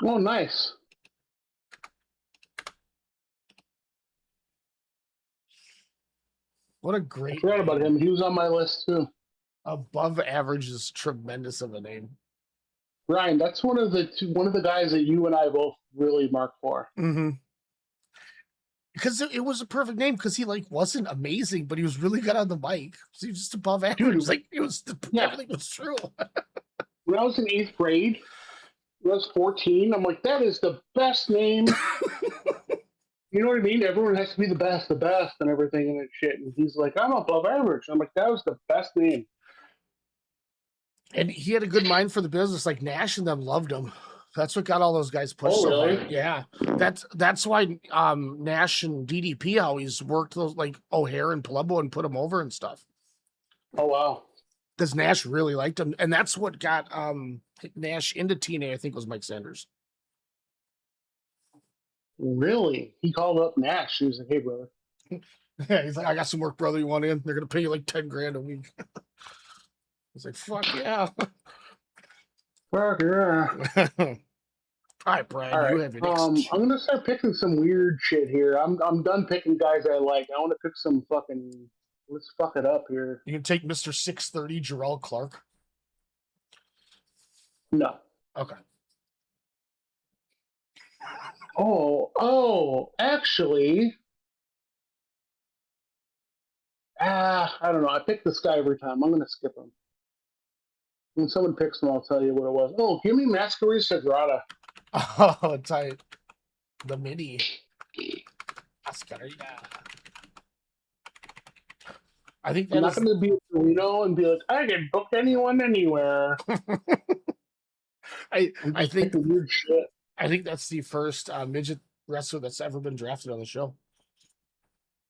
Oh, nice. What a great I forgot about him. He was on my list too. Above average is tremendous of a name. Ryan, that's one of the guys that you and I both really mark for. Mm-hmm. Because it was a perfect name because he wasn't amazing, but he was really good on the mic. So he was just above average. Dude, everything was true. When I was in 8th grade, when I was 14, I'm like, that is the best name. You know what I mean? Everyone has to be the best, and everything and that shit. And he's like, I'm above average. I'm like, that was the best name. And he had a good mind for the business. Like Nash and them loved him. That's what got all those guys pushed. Oh, really? Yeah. That's why Nash and DDP always worked those O'Hare and Palumbo and put him over and stuff. Oh wow. Because Nash really liked him. And that's what got Nash into TNA, I think, was Mike Sanders. Really? He called up Nash. He was like, hey, brother. Yeah, he's like, I got some work, brother. You want in? They're going to pay you $10,000 a week. He's like, fuck yeah. Fuck yeah. All right, Brian. All right. You have your next. I'm gonna start picking some weird shit here. I'm done picking guys I like. I want to pick some fucking. Let's fuck it up here. You can take Mr. 630 Jarrell Clark. No. Okay. Actually. I don't know. I pick this guy every time. I'm gonna skip him. When someone picks them, I'll tell you what it was. Oh, give me Masquerade Sagrada. Oh, tight. The mini. Masquerada. I think I'm that not going to be a Torino and be like, I can book anyone anywhere. I I'm think picking weird shit. I think that's the first midget wrestler that's ever been drafted on the show.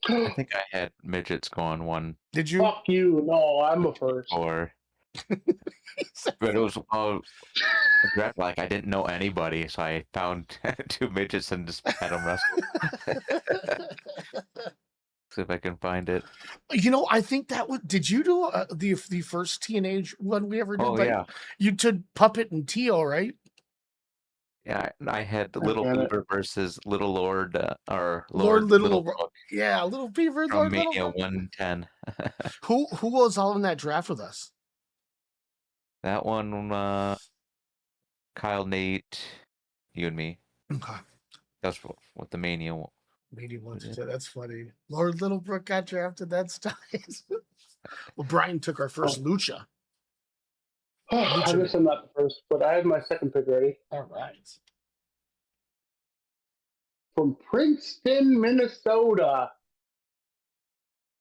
I think I had midgets going one Did you? Fuck you. No, I'm a first. or but it was all draft like I didn't know anybody, so I found 2 midgets and just had them wrestle. See if I can find it. You know, I think that was. Did you do the first TNA one we ever did? Oh yeah, You did Puppet and Tio, right? yeah. I had Little get it. Beaver versus Little Lord or Lord Little Book Yeah, Little Beaver, from Lord Mania Little Book. 110. Who was all in that draft with us? That one, Kyle, Nate, you and me. Okay. That's what the Mania one. Maybe one to two. That's funny. Lord Littlebrook got drafted. That's nice. Well, Brian took our first Lucha. I guess I'm not the first, but I have my second pick ready. All right. From Princeton, Minnesota.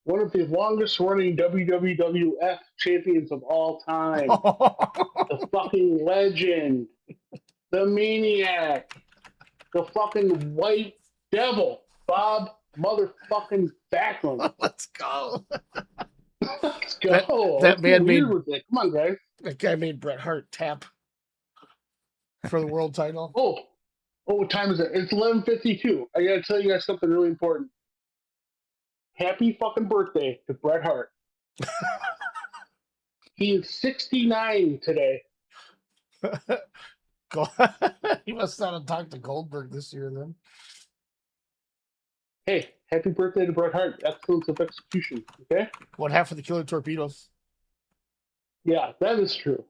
One of the longest running WWF champions of all time. The fucking legend. The maniac. The fucking white devil. Bob motherfucking Backlund. Let's go. Let's go. That man made. With it. Come on, guys. That guy made Bret Hart tap for the world title. Oh, what time is it? It's 11:52. I gotta tell you guys something really important. Happy fucking birthday to Bret Hart. He is 69 today. He must not have talked to Goldberg this year then. Hey, happy birthday to Bret Hart. Excellence of execution. Okay? What half of the Killer Torpedoes? Yeah, that is true.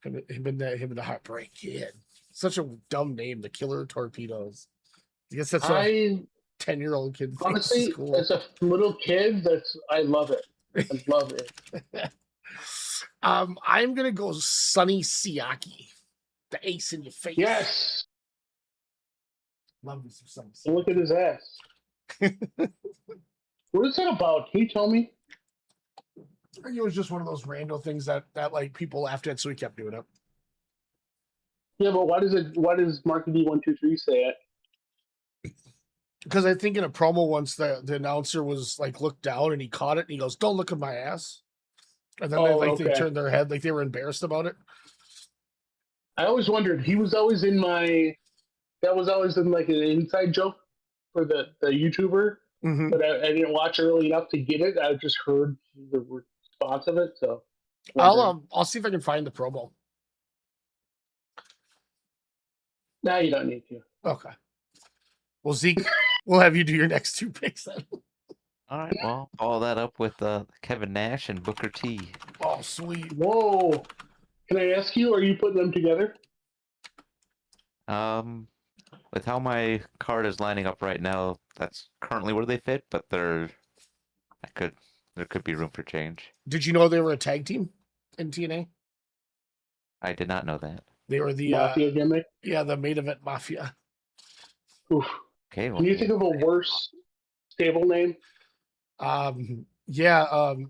Him and the Heartbreak Kid. Such a dumb name, the Killer Torpedoes. I guess that's what a 10-year-old kid thinks honestly, is cool. as a little kid, I love it. I love it. I'm gonna go Sonny Siaki, the ace in your face. Yes. Love me some Sonny Siaki. Look at his ass. What is that about? Can you tell me? I think it was just one of those random things that like people laughed at, so he kept doing it. Yeah, but why does Marky D123 say it? Because I think in a promo once the announcer was like looked down and he caught it and he goes, "Don't look at my ass." And then they turned their head like they were embarrassed about it. I always wondered, that was always in like an inside joke for the YouTuber, but I didn't watch early enough to get it. I just heard the response of it, so I'll see if I can find the promo. Now you don't need to. Okay. Well, Zeke, we'll have you do your next 2 picks then. All right, well, follow that up with Kevin Nash and Booker T. Oh, sweet. Whoa. Can I ask you, are you putting them together? With how my card is lining up right now, that's currently where they fit, but there could be room for change. Did you know they were a tag team in TNA? I did not know that. They were the Mafia gimmick? Yeah, the main event Mafia. Oof. Okay. Well, Can you think of a worse stable name?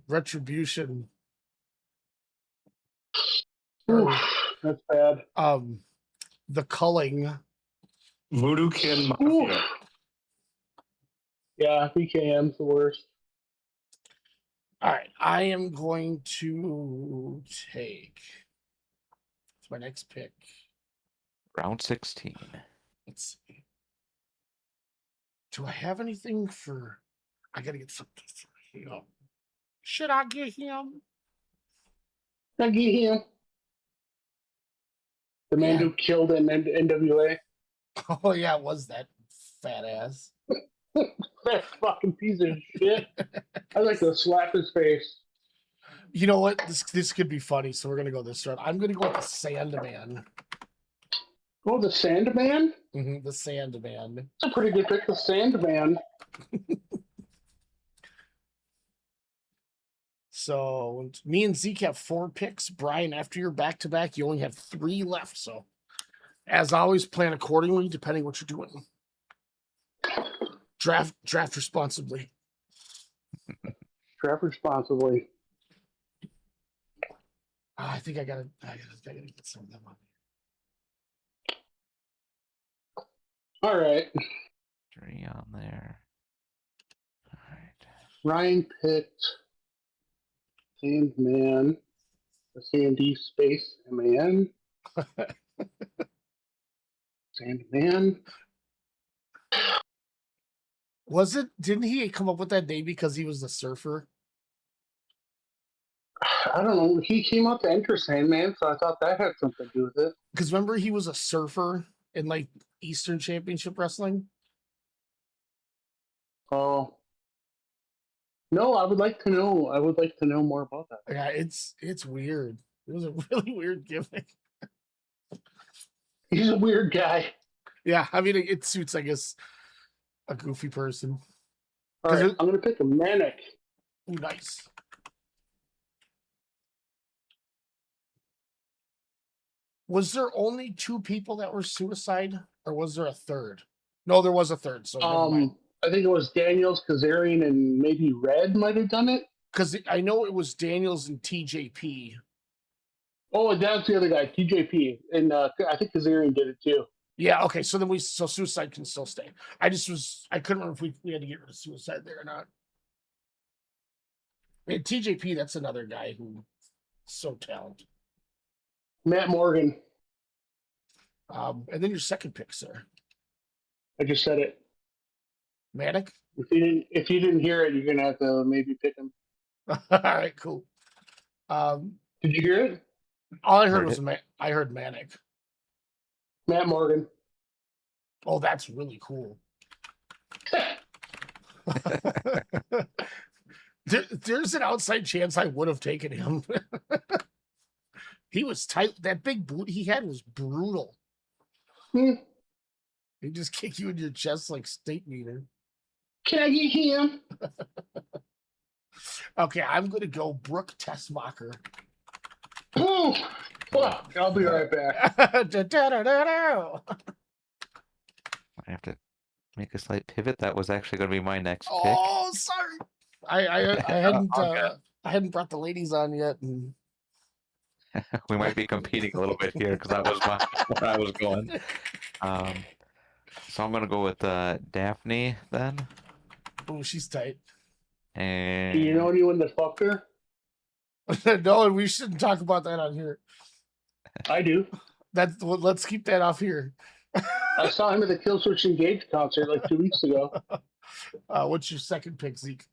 Retribution. Oof, that's bad. The Culling. Voodoo Kin Mafia. Oof. Yeah, BKM's the worst. All right, I am going to take. It's my next pick. round 16. Let's see. Do I have anything for? I gotta get something for him. Should I get him? I get him. The man who killed in NWA. Oh yeah, it was that fat ass. That fucking piece of shit. I'd like to slap his face. You know what? This could be funny, so we're gonna go this route. I'm gonna go with the Sandman. Oh, the Sandman? Mm-hmm, the Sandman. That's a pretty good pick, the Sandman. So me and Zeke have 4 picks. Brian, after your back-to-back, you only have 3 left. So as always, plan accordingly, depending what you're doing. Draft responsibly. Draft responsibly. I think I gotta get some of them on. All right. 3 on there. All right. Ryan picked Sandman, the Sandy Space Man. Sandman. Didn't he come up with that name because he was the surfer? I don't know. He came out to enter Sandman, so I thought that had something to do with it. Because remember, he was a surfer in like Eastern Championship Wrestling. Oh. No, I would like to know. I would like to know more about that. Yeah, it's weird. It was a really weird gimmick. He's a weird guy. Yeah, I mean, it suits, I guess, a goofy person. All right, I'm going to pick a Manic. Ooh, nice. Was there only 2 people that were suicide, or was there a third? No, there was a third. So I think it was Daniels, Kazarian, and maybe Red might have done it. Because I know it was Daniels and TJP. Oh, that's the other guy, TJP, and I think Kazarian did it too. Yeah. Okay. So then suicide can still stay. I couldn't remember if we had to get rid of suicide there or not. And TJP, that's another guy who's so talented. Matt Morgan. And then your second pick, sir. I just said it. Manic. If you didn't hear it, you're gonna have to maybe pick him. All right. Cool. Did you hear it? All I heard was I heard Manic. Matt Morgan. Oh, that's really cool. There's an outside chance I would have taken him. He was tight. That big boot he had was brutal. He just kick you in your chest like state meter. Can I get him? Okay, I'm gonna go Brooke Tessmacher. Oh, fuck. I'll be right back. I have to make a slight pivot. That was actually going to be my next pick. Oh, sorry. I hadn't brought the ladies on yet. And... We might be competing a little bit here because that was where I was going. So I'm going to go with Daphne then. Oh, she's tight. And Do you know anyone that fucked her? No, and we shouldn't talk about that on here. I do. Let's keep that off here. I saw him at the Killswitch Engage concert like 2 weeks ago. What's your second pick, Zeke?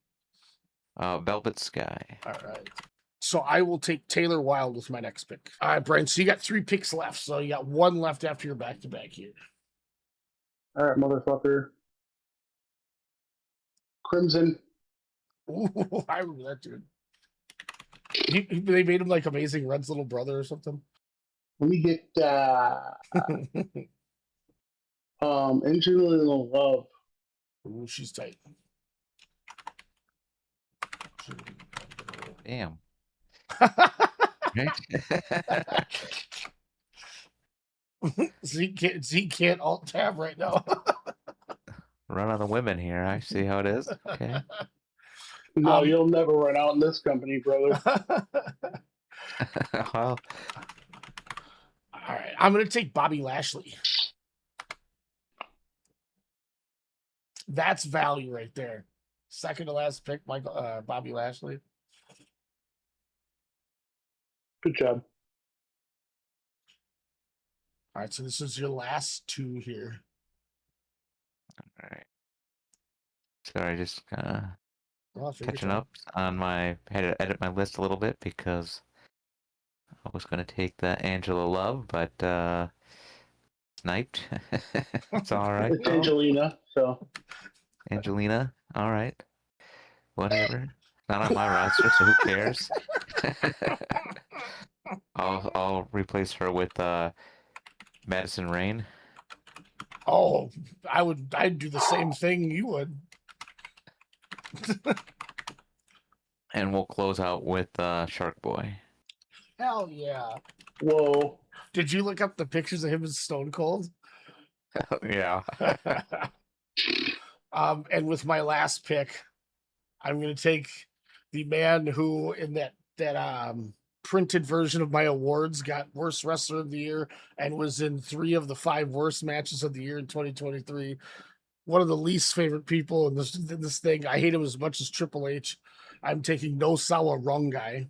Velvet Sky. All right. So I will take Taylor Wilde with my next pick. All right, Brian. So you got 3 picks left. So you got 1 left after your back-to-back here. All right, motherfucker. Crimson. Ooh, I remember that dude. They made him like Amazing Red's little brother or something. Let me get Angelina Love. Ooh, she's tight. Damn. Zeke can't alt tab right now. Run on the women here. I see how it is. Okay. No, you'll never run out in this company, brother. Well, all right, I'm gonna take Bobby Lashley. That's value right there. Second to last pick, Bobby Lashley. Good job. All right, so this is your last 2 here. all right. Sorry, just Figure catching it out. up on I had to edit my list a little bit because I was going to take the Angela Love, but sniped. It's all right. It's Angelina, so. Angelina, all right. Whatever. Not on my roster, so who cares? I'll replace her with Madison Rain. Oh, I'd do the same thing you would. And we'll close out with Shark Boy. Hell yeah. Whoa. Did you look up the pictures of him as Stone Cold? Yeah. And with my last pick, I'm going to take the man who, in that printed version of my awards, got Worst Wrestler of the Year and was in 3 of the 5 worst matches of the year in 2023. One of the least favorite people in this thing. I hate him as much as Triple H. I'm taking No Sawa Wrong Guy.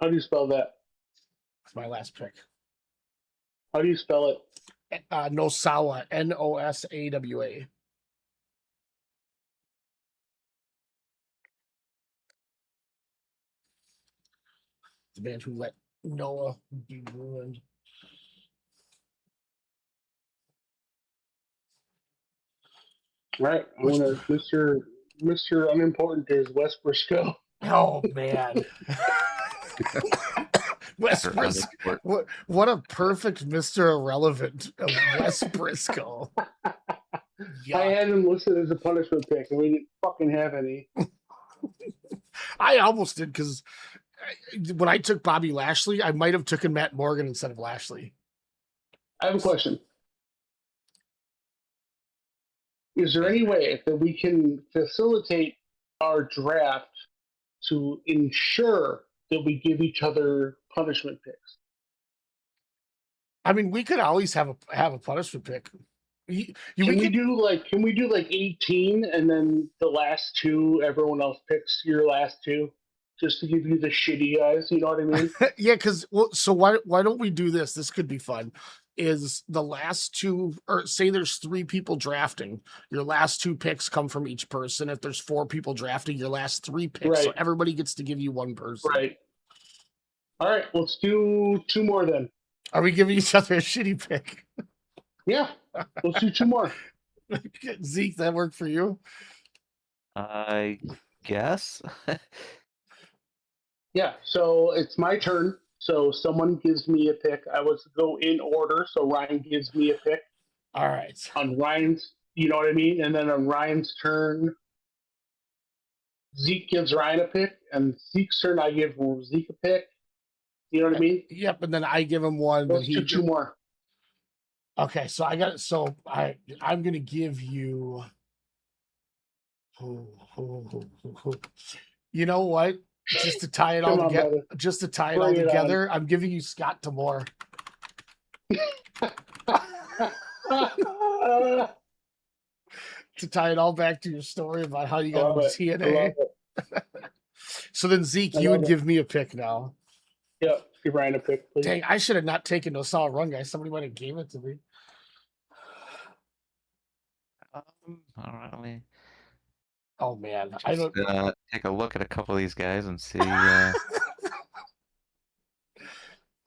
How do you spell that? That's my last pick. How do you spell it? Nosawa, Nosawa. The man who let Noah be ruined. Right. I'm gonna Mr. Unimportant is Wes Briscoe. Oh man. Wes Mr. Briscoe. What a perfect Mr. Irrelevant of Wes Briscoe. I Yeah. had him listed as a punishment pick, and we didn't fucking have any. I almost did, because when I took Bobby Lashley, I might have taken Matt Morgan instead of Lashley. I have a question. Is there any way that we can facilitate our draft to ensure that we give each other punishment picks? I mean, we could always have a punishment pick. Can we do like 18, and then the last 2, everyone else picks your last 2, just to give you the shitty guys? You know what I mean? Yeah, because so why don't we do this? This could be fun. Is the last 2, or say there's 3 people drafting, your last 2 picks come from each person. If there's 4 people drafting, your last 3 picks, so Right. everybody gets to give you one person. Right. All right, let's do 2 more then. Are we giving each other a shitty pick? Yeah, let's do 2 more. Zeke, that work for you? I guess. Yeah, so it's my turn. So someone gives me a pick. I was to go in order. So Ryan gives me a pick. All right. On Ryan's, you know what I mean? And then on Ryan's turn, Zeke gives Ryan a pick. And Zeke's turn, I give Zeke a pick. You know what I mean? Yep, and then I give him one. Let's do 2 more. Okay, so I'm gonna give you. You know what? Just to tie it all together. Just to tie it all together, I'm giving you Scott D'Amore. To tie it all back to your story about how you got into TNA. So then, Zeke, you would give me a pick now. Yep, give Ryan a pick, please. Dang, I should have not taken no solid run, guys. Somebody might have gave it to me. All right. Oh man, Just, I don't take a look at a couple of these guys and see.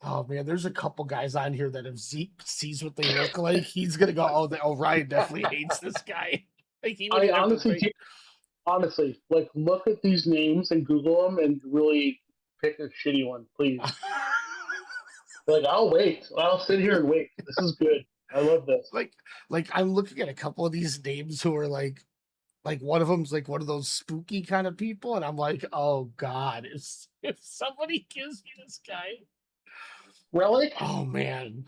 Oh man, there's a couple guys on here that if Zeke sees what they look like, he's gonna go, "Oh, Ryan definitely hates this guy." Like I honestly, like, look at these names and Google them and really pick a shitty one, please. Like, I'll wait. I'll sit here and wait. This is good. I love this. Like I'm looking at a couple of these names who are like one of them's like one of those spooky kind of people, and I'm like, oh god, if somebody gives me this guy, Relic? oh man.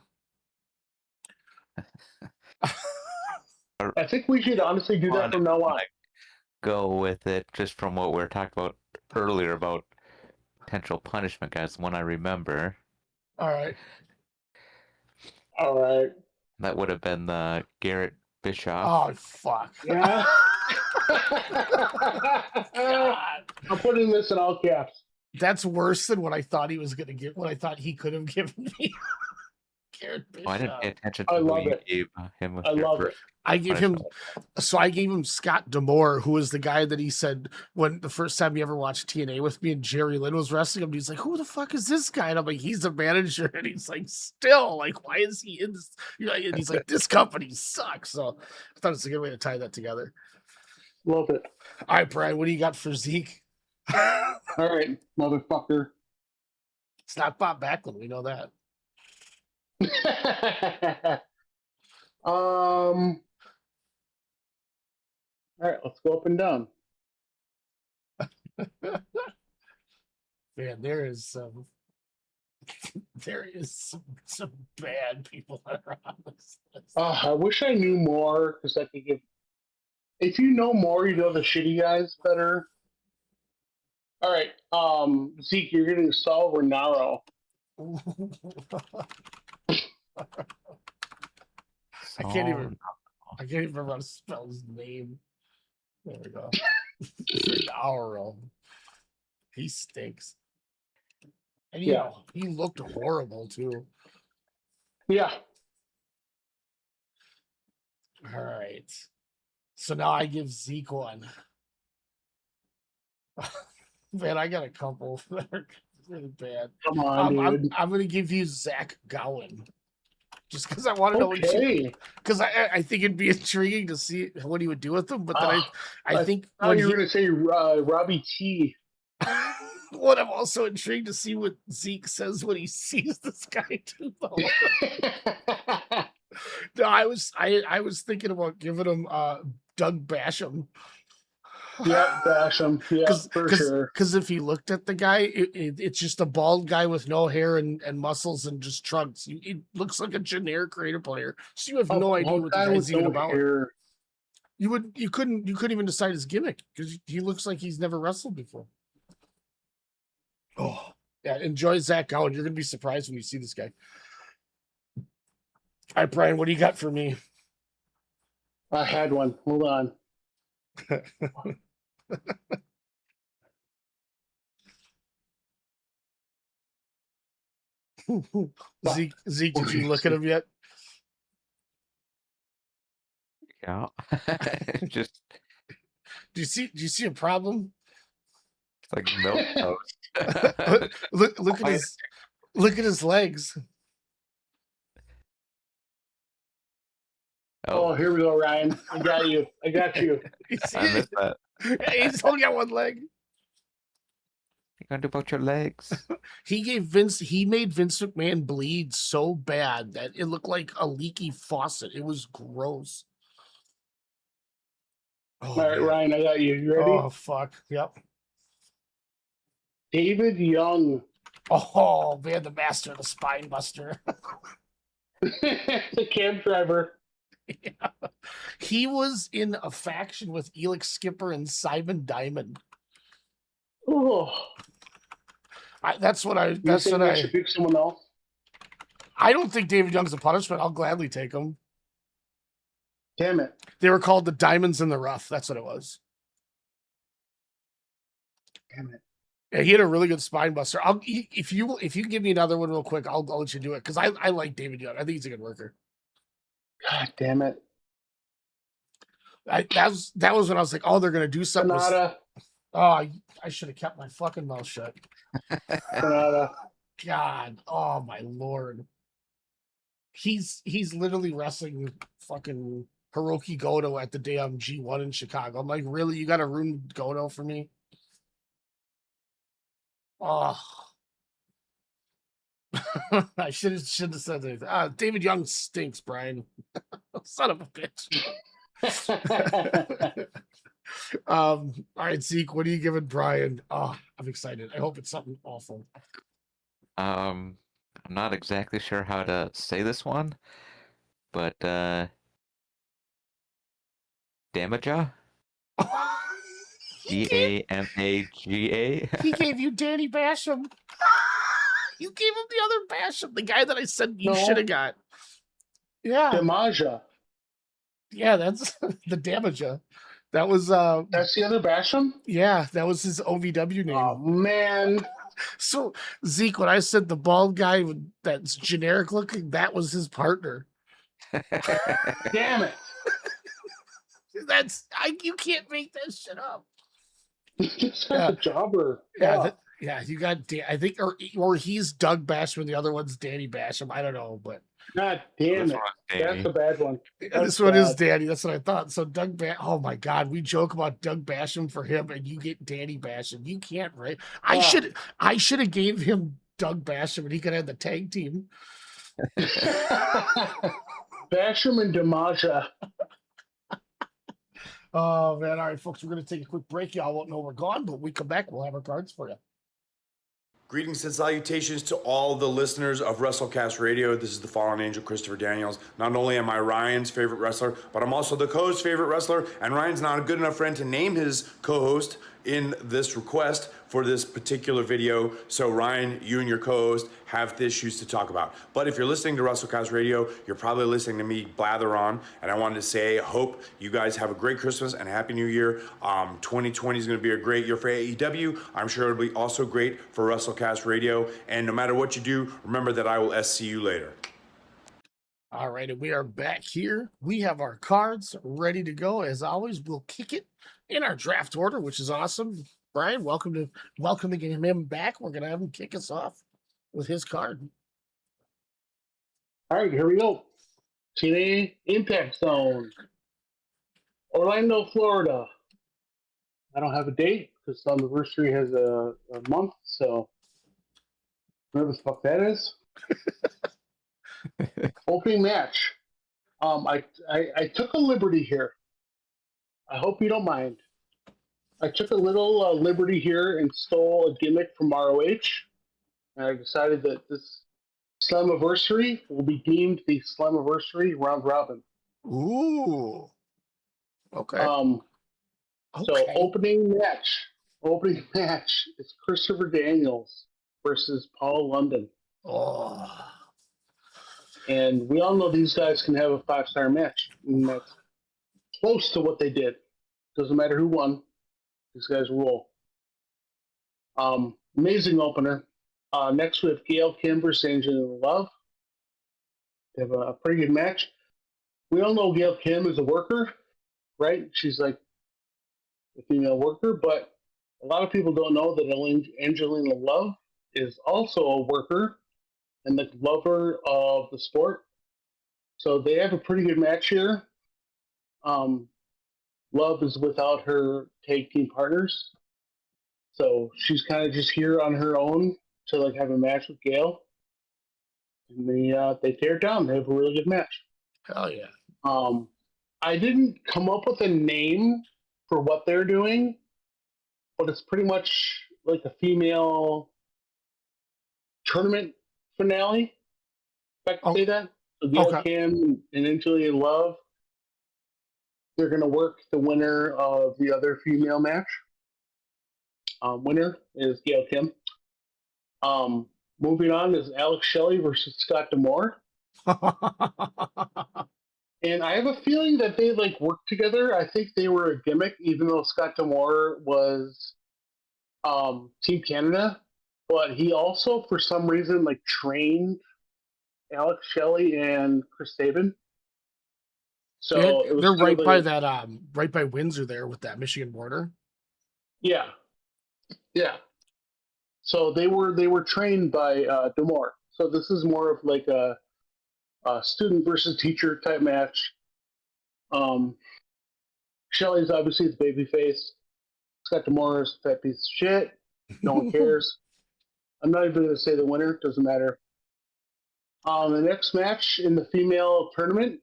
I think we should honestly do that from now on. Go with it, just from what we were talking about earlier about potential punishment, guys. The one I remember. All right. That would have been the Garrett Bischoff. Oh fuck. Yeah. I'm putting this in all caps. That's worse than what I thought he was gonna get. What I thought he could have given me. Garrett Bischoff. I didn't pay attention I to love who you it. gave him. I love it. I gave him Scott D'Amore, who was the guy that he said when the first time he ever watched TNA with me and Jerry Lynn was wrestling him, he's like, "Who the fuck is this guy?" And I'm like, "He's a manager," and he's like, "Still, like, why is he in this?" And he's like, "This company sucks." So I thought it's a good way to tie that together. Love it. All right, Brian, what do you got for Zeke? All right, motherfucker. It's not Bob Backlund, we know that. All right, let's go up and down. Man, there is some bad people that are on this list. I wish I knew more because I could give. If you know more, you know the shitty guys better. All right, Zeke, you're getting Saul Renaro. I can't even remember how to spell his name. There we go. Renaro. He stinks. And you know, he looked horrible too. Yeah. All right. So now I give Zeke one. Man, I got a couple that are really bad. Come on, dude. I'm going to give you Zach Gowen. Just because I want to know what you. Because I think it'd be intriguing to see what he would do with them. But then I think. Oh, you were going to say Robbie T. What I'm also intrigued to see what Zeke says when he sees this guy do, though. No, I was thinking about giving him Doug Basham. Yeah, Basham. Yeah, for sure. Because if he looked at the guy, it's just a bald guy with no hair and muscles and just trunks. It looks like a generic creator player. So you have no idea what the guy's even about. Hair. You couldn't even decide his gimmick because he looks like he's never wrestled before. Oh yeah, enjoy Zach Gowen. You're gonna be surprised when you see this guy. All right, Brian, what do you got for me? I had one. Hold on. Zeke, did you look at him yet? Yeah. Just. Do you see a problem? It's like milk toast. look at his legs. Oh, here we go, Ryan. I got you. I got you. I missed that. He's only got one leg. You gonna do about your legs? He made Vince McMahon bleed so bad that it looked like a leaky faucet. It was gross. Oh, all right, man. Ryan, I got you. You ready? Oh, fuck. Yep. David Young. Oh, man, the master of the spine buster. The cab driver. Yeah. He was in a faction with Elix Skipper and Simon Diamond. Oh. That's what I should pick someone else. I don't think David Young's a punishment. I'll gladly take him. Damn it. They were called the Diamonds in the Rough. That's what it was. Damn it. Yeah, he had a really good spine buster. If you give me another one real quick, I'll let you do it because I like David Young. I think he's a good worker. God damn it. That was when I was like, oh, they're gonna do something. I should have kept my fucking mouth shut. God, oh my lord. He's literally wrestling fucking Hiroki Goto at the damn G1 in Chicago. I'm like, really? You got to ruin Goto for me? Oh. I should have said that. David Young stinks, Brian. Son of a bitch. All right, Zeke, what are you giving Brian? Oh, I'm excited. I hope it's something awful. I'm not exactly sure how to say this one, but Damaja? Damaga? He gave you Danny Basham. You gave him the other Basham, the guy that I said you should have got. Yeah. Damaja. Yeah, that's the Damaja. That was that's the other Basham? Yeah, that was his OVW name. Oh man. So Zeke, when I said the bald guy that's generic looking, that was his partner. Damn it. You can't make that shit up. Just a jobber. Yeah, you got I think or he's Doug Basham, the other one's Danny Basham. I don't know, but God damn it. That's a bad one. This one is Danny. That's what I thought. So oh my God, we joke about Doug Basham for him, and you get Danny Basham. You can't, right? I should have gave him Doug Basham, and he could have the tag team. Basham and Damaja. Oh, man. All right, folks, we're going to take a quick break. Y'all won't know we're gone, but when we come back, we'll have our cards for you. Greetings and salutations to all the listeners of WrestleCast Radio. This is the fallen angel, Christopher Daniels. Not only am I Ryan's favorite wrestler, but I'm also the co-host's favorite wrestler, and Ryan's not a good enough friend to name his co-host in this request for this particular video. So Ryan, you and your co-host have issues to talk about. But if you're listening to WrestleCast Radio, you're probably listening to me blather on, and I wanted to say, hope you guys have a great Christmas and a Happy New Year. 2020 is going to be a great year for AEW. I'm sure it'll be also great for WrestleCast Radio. And no matter what you do, remember that I will SC you later. All right, and we are back here. We have our cards ready to go. As always, we'll kick it in our draft order, which is awesome. Brian, welcoming him back. We're going to have him kick us off with his card. All right, here we go. TNA Impact Zone. Orlando, Florida. I don't have a date because Slammiversary has a month, so whatever the fuck that is. Opening match. I took a liberty here. I hope you don't mind. I took a little liberty here and stole a gimmick from ROH. And I decided that this Slammiversary will be deemed the Slammiversary round robin. Ooh. Okay. So opening match is Christopher Daniels versus Paul London. Oh. And we all know these guys can have a 5-star match. And that's close to what they did. Doesn't matter who won. These guys rule. Amazing opener. Next we have Gail Kim versus Angelina Love. They have a pretty good match. We all know Gail Kim is a worker, right? She's like a female worker, but a lot of people don't know that Angelina Love is also a worker and the lover of the sport. So they have a pretty good match here. Love is without her tag team partners. So she's kind of just here on her own to like have a match with Gail. And they tear it down. They have a really good match. Hell yeah. I didn't come up with a name for what they're doing, but it's pretty much like a female tournament finale. If I can say that. So Gail Kim and Angelina Love, they're going to work the winner of the other female match. Winner is Gail Kim. Moving on is Alex Shelley versus Scott D'Amore. And I have a feeling that they like worked together. I think they were a gimmick, even though Scott D'Amore was Team Canada. But he also, for some reason, like trained Alex Shelley and Chris Sabin. So yeah, they're right by that, right by Windsor there with that Michigan border. Yeah, yeah. So they were trained by D'Amore. So this is more of like a student versus teacher type match. Shelley's obviously the babyface. Scott D'Amore is a fat piece of shit. No one cares. I'm not even going to say the winner. Doesn't matter. The next match in the female tournament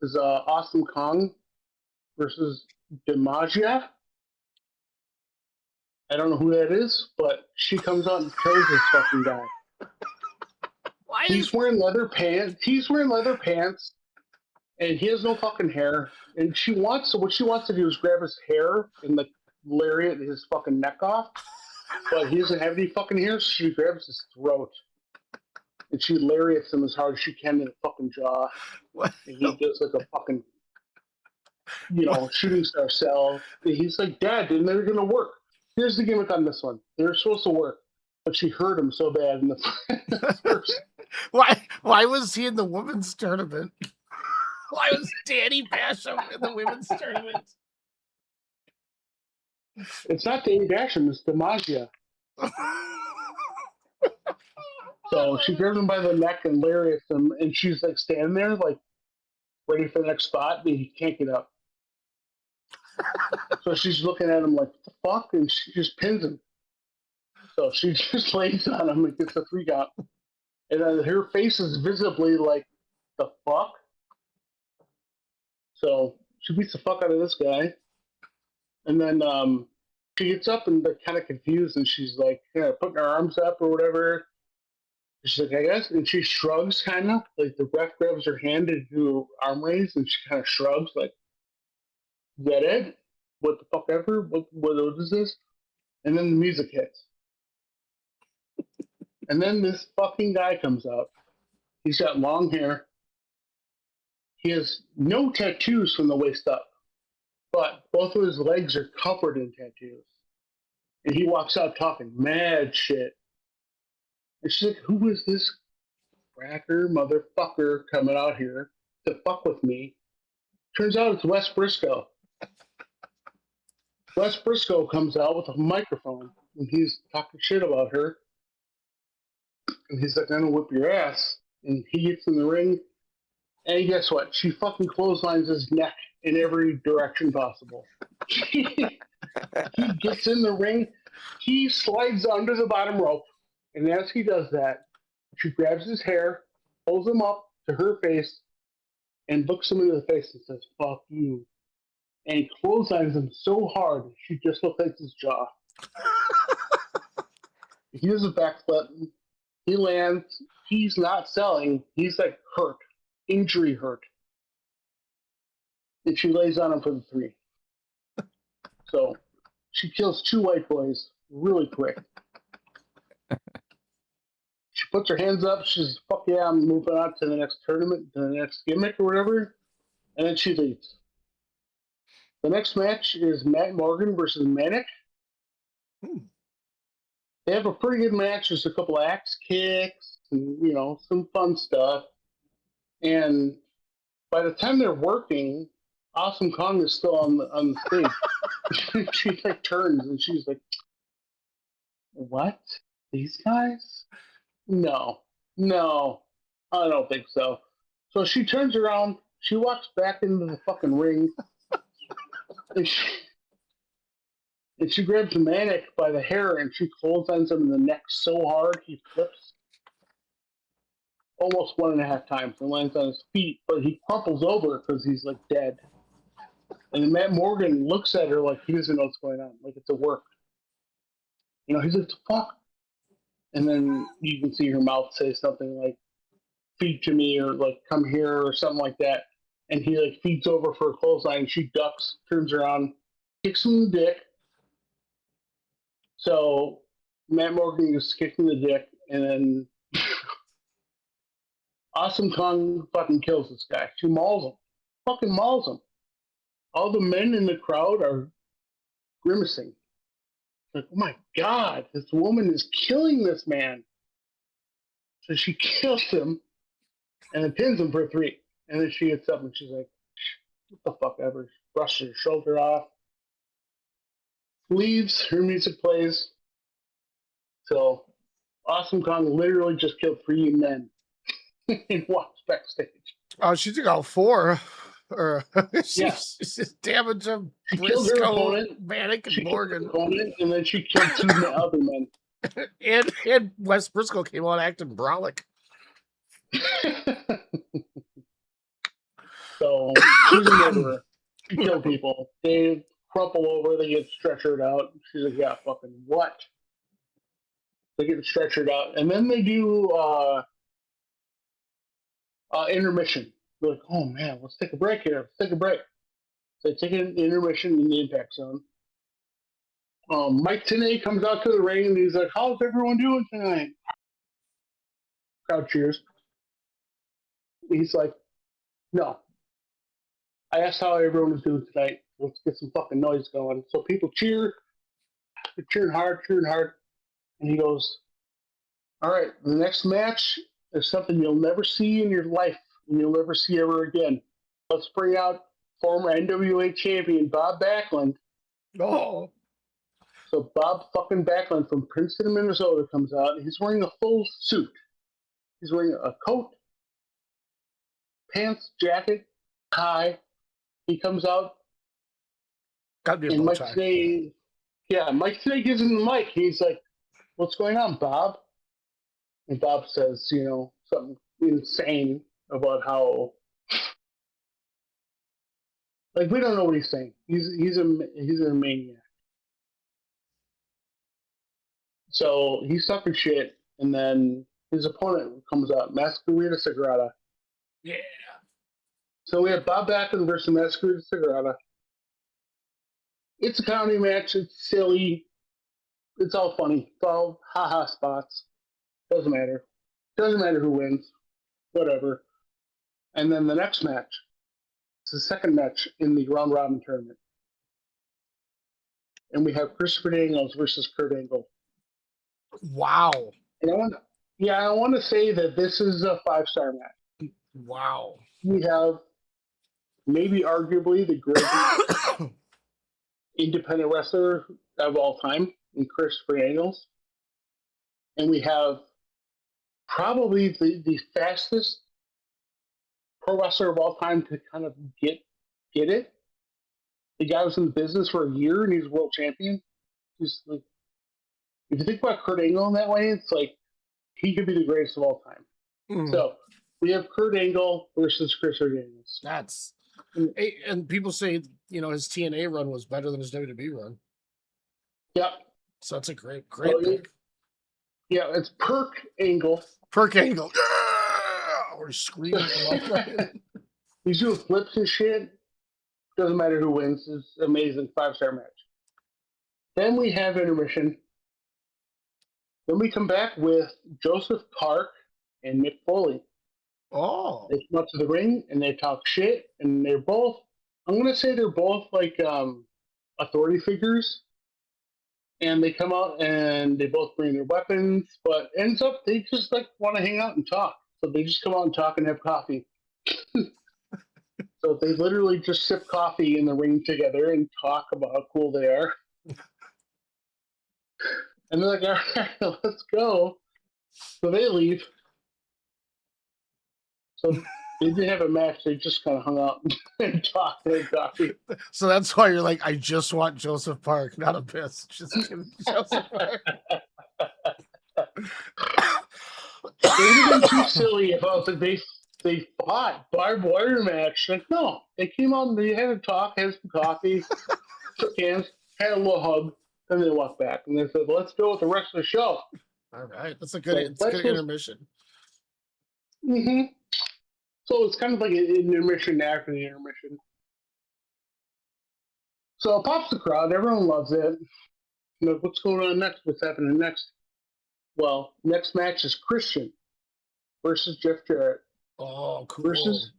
is Awesome Kong versus DiMaggio. I don't know who that is, but she comes out and kills this fucking guy. He's wearing leather pants. And he has no fucking hair. And what she wants to do is grab his hair and like lariat his fucking neck off. But he doesn't have any fucking hair, so she grabs his throat. And she lariats him as hard as she can in the fucking jaw. What? And he does like a fucking, shooting star cell. And he's like, Dad, they're never going to work. Here's the gimmick on this one. They're supposed to work. But she hurt him so bad in the first. Why was he in the women's tournament? Why was Danny Basham in the women's tournament? It's not Danny Basham, it's DiMaggio. So she grabs him by the neck and lariats him, and she's like standing there, like ready for the next spot, and he can't get up. So she's looking at him like, what the fuck? And she just pins him. So she just lays on him and gets a 3 count. And then her face is visibly like, the fuck? So She beats the fuck out of this guy. And then she gets up and they're kind of confused, and she's like, putting her arms up or whatever. She's like, I guess, and she shrugs kind of, like the ref grabs her hand to do arm raise, and she kind of shrugs, like, is that it? What the fuck ever? What is this? And then the music hits. And then this fucking guy comes out. He's got long hair. He has no tattoos from the waist up, but both of his legs are covered in tattoos. And he walks out talking mad shit. And she's like, who is this cracker motherfucker coming out here to fuck with me? Turns out it's Wes Briscoe. Wes Briscoe comes out with a microphone, and he's talking shit about her. And he's like, I'm gonna whip your ass. And he gets in the ring, and guess what? She fucking clotheslines his neck in every direction possible. He gets in the ring, he slides under the bottom rope, and as he does that, she grabs his hair, pulls him up to her face, and looks him into the face and says, fuck you. And clotheslines him so hard, she just looks his jaw. He does a backflip. He lands. He's not selling. He's like hurt. Injury hurt. And she lays on him for the 3. So she kills 2 white boys really quick. She puts her hands up. She's, fuck yeah, I'm moving on to the next tournament, to the next gimmick or whatever. And then she leaves. The next match is Matt Morgan versus Manic. They have a pretty good match. There's a couple axe kicks and, some fun stuff. And by the time they're working, Awesome Kong is still on the stage. She like turns and she's like, what? These guys? No, I don't think so. So she turns around, she walks back into the fucking ring, and she grabs Manic by the hair and she clotheslines him in the neck so hard he flips almost 1.5 times and lands on his feet, but he crumples over because he's like dead. And then Matt Morgan looks at her like he doesn't know what's going on, like it's a work. He's like, the fuck? And then you can see her mouth say something like, feed to me, or like, come here, or something like that. And he like feeds over for a clothesline, and she ducks, turns around, kicks him in the dick. So Matt Morgan is kicking the dick, and then Awesome Kong fucking kills this guy. She mauls him. Fucking mauls him. All the men in the crowd are grimacing. Like, oh my God, this woman is killing this man. So she kills him and then pins him for 3. And then she gets up and she's like, what the fuck ever. She brushes her shoulder off. Leaves, her music plays. So Awesome Kong literally just killed 3 men and walks backstage. Oh, she took out 4. Or Yeah. she's just damaged him. She killed her opponent. Manic, and She Morgan. killed her opponent, and then she killed 2 other men. And Wes Briscoe came out acting brolic. So she's a murderer. She killed people. They crumple over. They get stretchered out. She's like, yeah, fucking what? They get stretchered out, and then they do intermission. They're like, oh man, let's take a break here. Let's take a break. So they take an intermission in the Impact Zone. Mike Tenay comes out to the ring and he's like, how's everyone doing tonight? Crowd cheers. He's like, no. I asked how everyone was doing tonight. Let's get some fucking noise going. So people cheer. They're cheering hard. And he goes, all right, the next match is something you'll never see in your life and you'll never see ever again. Let's bring out former NWA champion Bob Backlund. Oh. So Bob fucking Backlund from Princeton, Minnesota comes out. He's wearing a full suit. He's wearing a coat, pants, jacket, tie. He comes out. Got me a And bow Mike tie. Tenay gives him the mic. He's like, what's going on, Bob? And Bob says, something insane about how Like we don't know what he's saying. He's a maniac. So he's talking shit, and then his opponent comes up, Masquerita Sagrada. Yeah. So we have Bob Backlund versus Masquerita Sagrada. It's a comedy match. It's silly. It's all funny. It's all ha-ha spots. Doesn't matter. Doesn't matter who wins. Whatever. And then the next match. It's the second match in the round robin tournament. And we have Christopher Daniels versus Kurt Angle. Wow. And I want to say that this is a 5-star match. Wow. We have maybe arguably the greatest independent wrestler of all time in Christopher Daniels. And we have probably the fastest pro wrestler of all time to kind of get it. The guy was in the business for a year and he's world champion. Just like, if you think about Kurt Angle in that way, it's like he could be the greatest of all time. So we have Kurt Angle versus Christopher Daniels. That's and people say his TNA run was better than his WWE run. Yep. So that's a great pick. Yeah, it's Perk Angle. Perk Angle. Yeah! Or screaming from up. He's doing flips and shit. Doesn't matter who wins. It's an amazing 5-star match. Then we have intermission. Then we come back with Joseph Park and Mick Foley. Oh. They come up to the ring and they talk shit, and they're both, I'm going to say they're both like authority figures. And they come out and they both bring their weapons, but ends up they just like want to hang out and talk. So they just come out and talk and have coffee. So they literally just sip coffee in the ring together and talk about how cool they are. And they're like, all right, let's go. So they leave. So they didn't have a match. They just kind of hung out and talked and had coffee. So that's why you're like, I just want Joseph Park, not a piss. Just give me Joseph Park. They would have been too silly about that they fought barbed wire match. Like, no, they came out and they had a talk, had some coffee, shook hands, had a little hug, then they walked back. And they said, let's go with the rest of the show. All right. That's a good, good intermission. Mm-hmm. So it's kind of like an intermission after the intermission. So it pops the crowd. Everyone loves it. What's going on next? What's happening next? Well, next match is Christian versus Jeff Jarrett. Oh, cool. Versus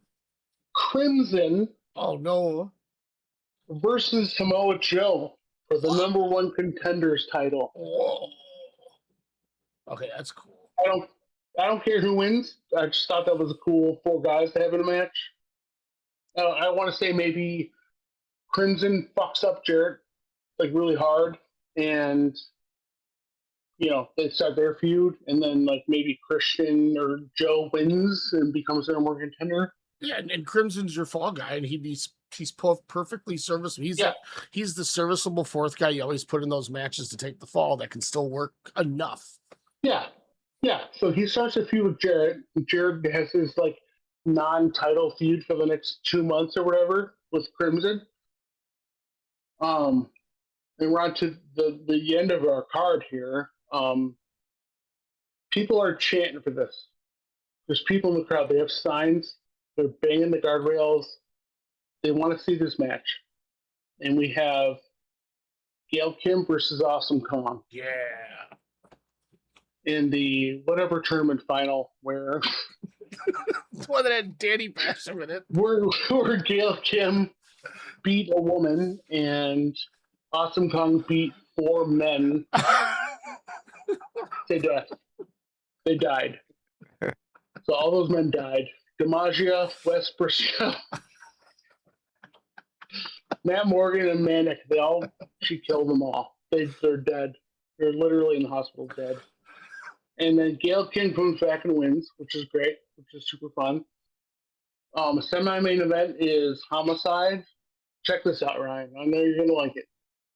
Crimson. Oh, no. Versus Samoa Joe for the #1 contenders title. Whoa. Okay, that's cool. I don't care who wins. I just thought that was a cool 4 guys to have in a match. I want to say maybe Crimson fucks up Jarrett like really hard, and they start their feud, and then like maybe Christian or Joe wins and becomes the #1 contender. Yeah, and Crimson's your fall guy, and he's perfectly serviceable. He's the serviceable 4th guy you always put in those matches to take the fall that can still work enough. Yeah. So he starts a feud with Jarrett. Jarrett has his like non-title feud for the next 2 months or whatever with Crimson. And we're on to the end of our card here. People are chanting for this. There's people in the crowd. They have signs. They're banging the guardrails. They want to see this match. And we have Gail Kim versus Awesome Kong. Yeah. In the whatever tournament final where the one that had Danny Basham in it. Where Gail Kim beat a woman and Awesome Kong beat 4 men. They died. So all those men died. DiMaggio, West Briscoe, Matt Morgan, and Manic. She killed them all. They're dead. They're literally in the hospital dead. And then Gail Kim comes back and wins, which is great, which is super fun. A semi-main event is Homicide. Check this out, Ryan. I know you're going to like it.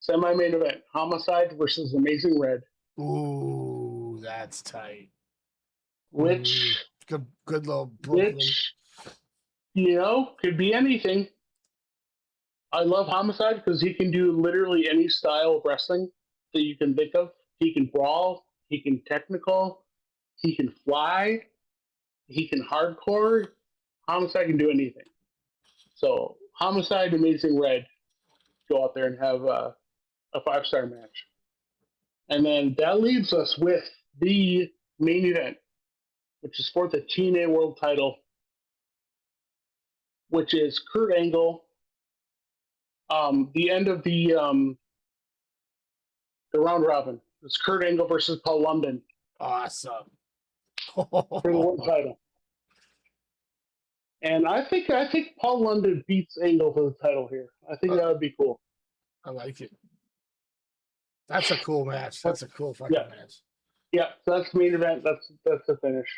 Semi-main event, Homicide versus Amazing Red. Ooh, that's tight. Which good little Brooklyn. Which, could be anything. I love Homicide because he can do literally any style of wrestling that you can think of. He can brawl, he can technical, he can fly, he can hardcore. Homicide can do anything. So Homicide, Amazing Red, go out there and have a 5-star match. And then that leaves us with the main event, which is for the TNA World Title, which is Kurt Angle. The end of the round robin. It's Kurt Angle versus Paul London Awesome. for the world title. And I think Paul London beats Angle for the title here. I think that would be cool. I like it. That's a cool match. That's a cool fucking match. Yeah, so that's the main event. That's the finish.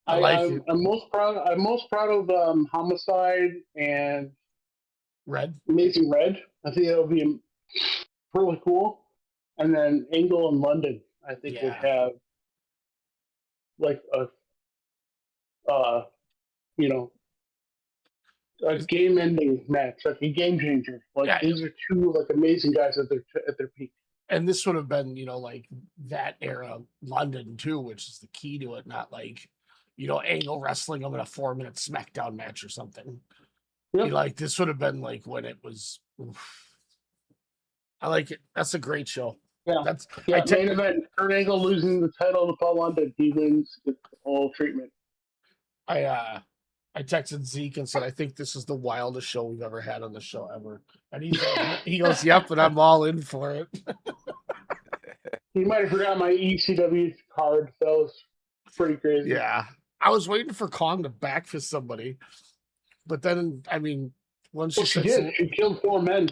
I like it. I'm most proud of Homicide and Red. Amazing Red. I think that'll be really cool. And then Angle and London, I think would have like a game-ending match, like a game changer. Like these are two like amazing guys at their peak. And this would have been, like that era London too, which is the key to it, not like, Angle wrestling them in a 4-minute SmackDown match or something. Yep. Like this would have been like when it was. Oof. I like it. That's a great show. Yeah, main event. Kurt Angle losing the title to Paul London. He wins the whole treatment. I texted Zeke and said, I think this is the wildest show we've ever had on the show ever. And he goes, yep, and I'm all in for it. He might have forgot my ECW card. That was pretty crazy. Yeah. I was waiting for Kong to backfist somebody. But then, once she did. She killed 4 men.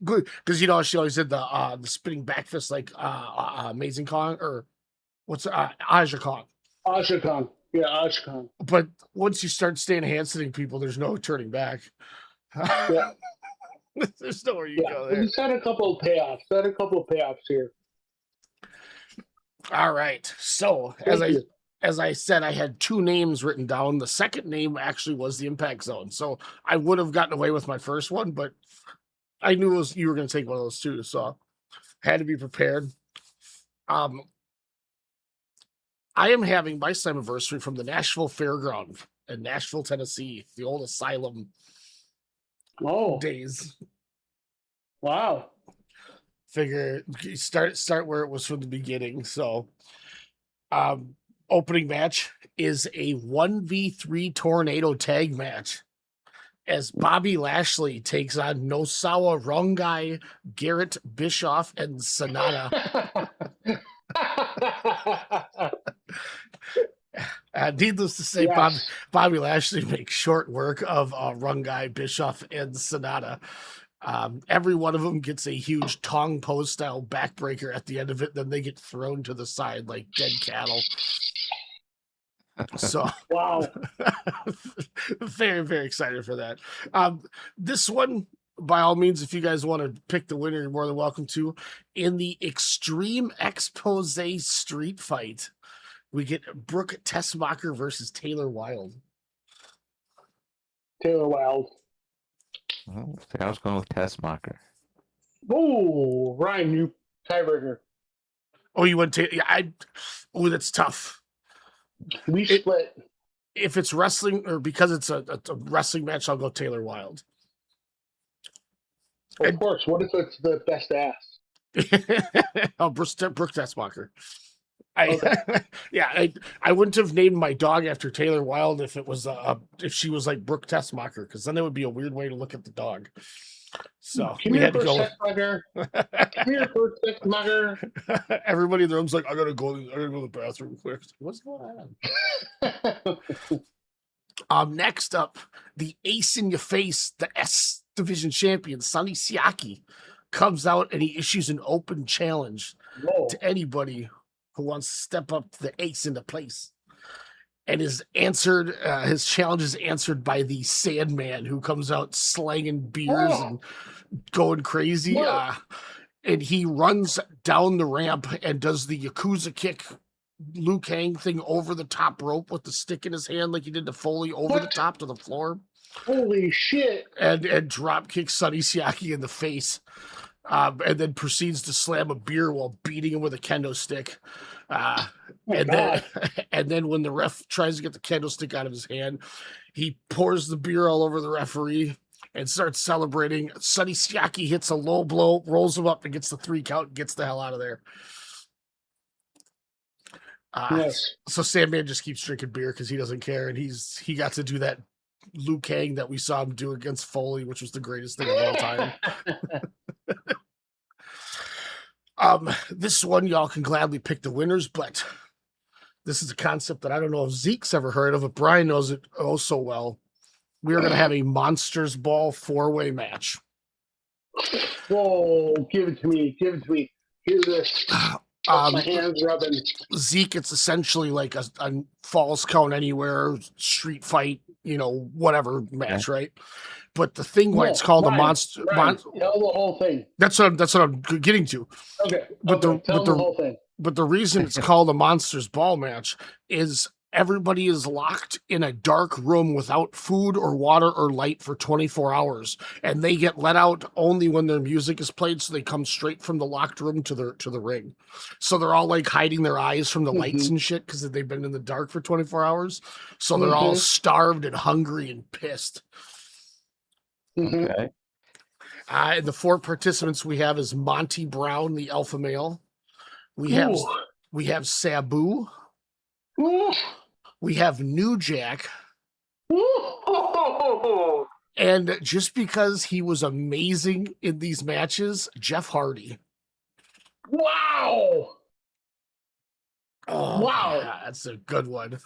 Good. Because, she always did the spinning backfist like Amazing Kong or what's Aja Kong. Aja Kong. Yeah, Aja Kong. But once you start staying hand-sitting people, there's no turning back. Yeah. There's nowhere you go there. He's had a couple of payoffs here. All right. So as I said, I had 2 names written down. The second name actually was the Impact Zone. So I would have gotten away with my first one, but I knew you were going to take one of those too. So I had to be prepared. I am having my Slammiversary from the Nashville Fairground in Nashville, Tennessee, the old Asylum days. Wow. Figure start where it was from the beginning. So opening match is a 1v3 tornado tag match as Bobby Lashley takes on Nosawa Rongai, Garrett Bischoff, and Sonata. Needless to say, Bobby Lashley makes short work of Rongai, Bischoff, and Sonata. Every one of them gets a huge Tong pose style backbreaker at the end of it. Then they get thrown to the side like dead cattle. So wow. Very, very excited for that. This one, by all means, if you guys want to pick the winner, you're more than welcome to. In the Extreme Expose Street Fight, we get Brooke Tessmacher versus Taylor Wilde. Taylor Wilde. Oh, I was going with Tessmacher. Oh, Ryan, you tiebreaker. Oh, you went to that's tough. We split. If it's wrestling or because it's a wrestling match, I'll go Taylor Wilde. Of course. What if it's the best ass? Oh, Brooke Tessmacher. I wouldn't have named my dog after Taylor Wilde if it was if she was like Brooke Tessmacher, because then it would be a weird way to look at the dog. So we had to go. Come here, Brooke Tessmacher. Everybody in the room's like, I gotta go to the bathroom quick. What's going on? Next up, the ace in your face, the S Division champion, Sonny Siaki, comes out and he issues an open challenge to anybody who wants to step up to the ace into place. And his challenge is answered by the Sandman, who comes out slanging beers and going crazy. And he runs down the ramp and does the Yakuza kick Liu Kang thing over the top rope with the stick in his hand, like he did to Foley over the What? top to the floor, Holy shit! and drop kick Sonny Siaki in the face, and then proceeds to slam a beer while beating him with a kendo stick. Oh And God. then, and then when the ref tries to get the kendo stick out of his hand, he pours the beer all over the referee and starts celebrating. Sonny Siaki hits a low blow, rolls him up, and gets the 3 count, and gets the hell out of there. Yes. So Sandman just keeps drinking beer because he doesn't care, and he got to do that Liu Kang that we saw him do against Foley, which was the greatest thing of all time. This one y'all can gladly pick the winners, but this is a concept that I don't know if Zeke's ever heard of, but Brian knows it oh so well. We are going to have a Monsters Ball 4-way match. Whoa! Give it to me. Give it to me. Hear this. My hands rubbing. Zeke, it's essentially like a Falls Count Anywhere street fight, whatever match, right? But the thing why it's called a monster. Tell the whole thing. That's what I'm getting to. Okay. But tell the whole thing. But the reason it's called a Monsters Ball match is everybody is locked in a dark room without food or water or light for 24 hours, and they get let out only when their music is played. So they come straight from the locked room to the ring. So they're all like hiding their eyes from the lights and shit because they've been in the dark for 24 hours. So they're all starved and hungry and pissed. Okay. And the 4 participants we have is Monty Brown, the alpha male. We have Sabu. Ooh. We have New Jack. Ooh. And just because he was amazing in these matches, Jeff Hardy. Wow. Oh, Wow. yeah, that's a good one.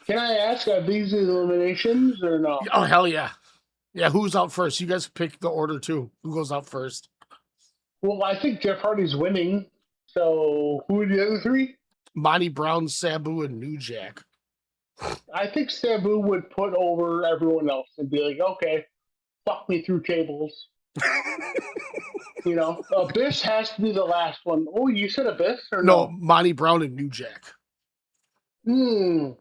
Can I ask, are these eliminations or no? Oh, hell yeah. Yeah, who's out first? You guys pick the order too. Who goes out first? Well, I think Jeff Hardy's winning. So who are the other 3? Monty Brown, Sabu, and New Jack. I think Sabu would put over everyone else and be like, okay, fuck me through tables. Abyss has to be the last one. Oh, you said Abyss or no? Monty Brown and New Jack. I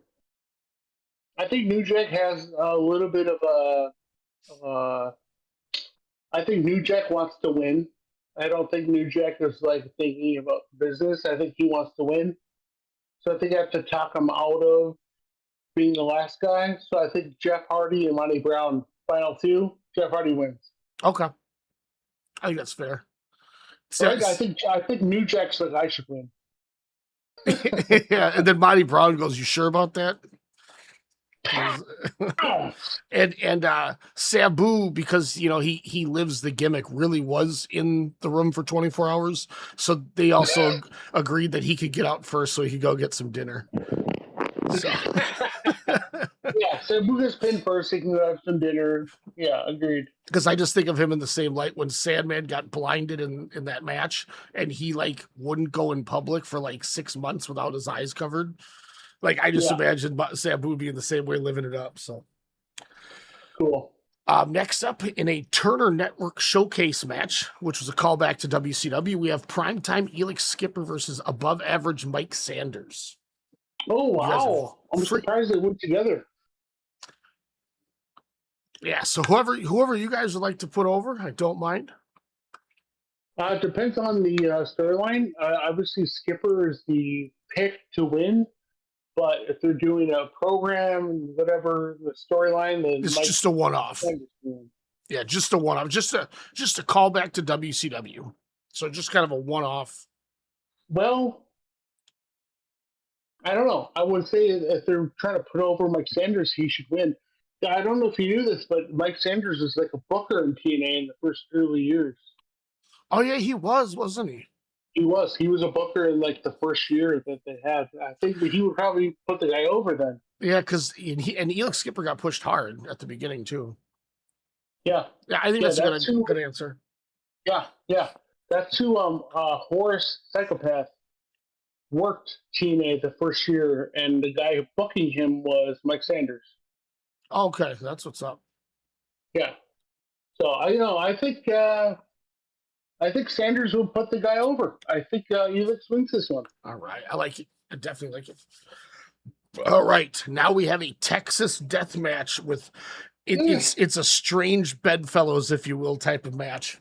think New Jack has a little bit of I think New Jack wants to win. I don't think New Jack is like thinking about business. I think he wants to win. So I think I have to talk him out of being the last guy. So I think Jeff Hardy and Monty Brown, final 2. Jeff Hardy wins. Okay. I think that's fair. Right? I think New Jack's like, I should win. Yeah, and then Monty Brown goes, "You sure about that?" and Sabu, because he lives the gimmick, really was in the room for 24 hours. So they also agreed that he could get out first so he could go get some dinner. So. Yeah, Sabu gets pinned first, he can go have some dinner. Yeah, agreed. Because I just think of him in the same light when Sandman got blinded in that match and he wouldn't go in public for 6 months without his eyes covered. I just imagine Sabu being the same way, living it up. So cool. Next up, in a Turner Network showcase match, which was a callback to WCW, we have primetime Elix Skipper versus above average Mike Sanders. Oh, wow. I'm surprised they went together. Yeah, so whoever you guys would like to put over, I don't mind. It depends on the storyline. Obviously, Skipper is the pick to win. But if they're doing a program, whatever the storyline, then it's just a one-off. Yeah, just a one-off. Just a callback to WCW. So just kind of a one-off. Well, I don't know. I would say if they're trying to put over Mike Sanders, he should win. I don't know if you knew this, but Mike Sanders was like a booker in TNA in the first early years. Oh yeah, he was, wasn't he? He was. He was a booker in the first year that they had. I think that he would probably put the guy over then. Yeah, because and Elix Skipper got pushed hard at the beginning too. Yeah. Yeah, I think that's a good answer. Yeah. That's who Horace Psychopath worked TNA the first year, and the guy booking him was Mike Sanders. Okay, that's what's up. Yeah. So I think Sanders will put the guy over. I think Elix wins this one. All right, I like it. I definitely like it. All right, now we have a Texas death match with it's a strange bedfellows, if you will, type of match.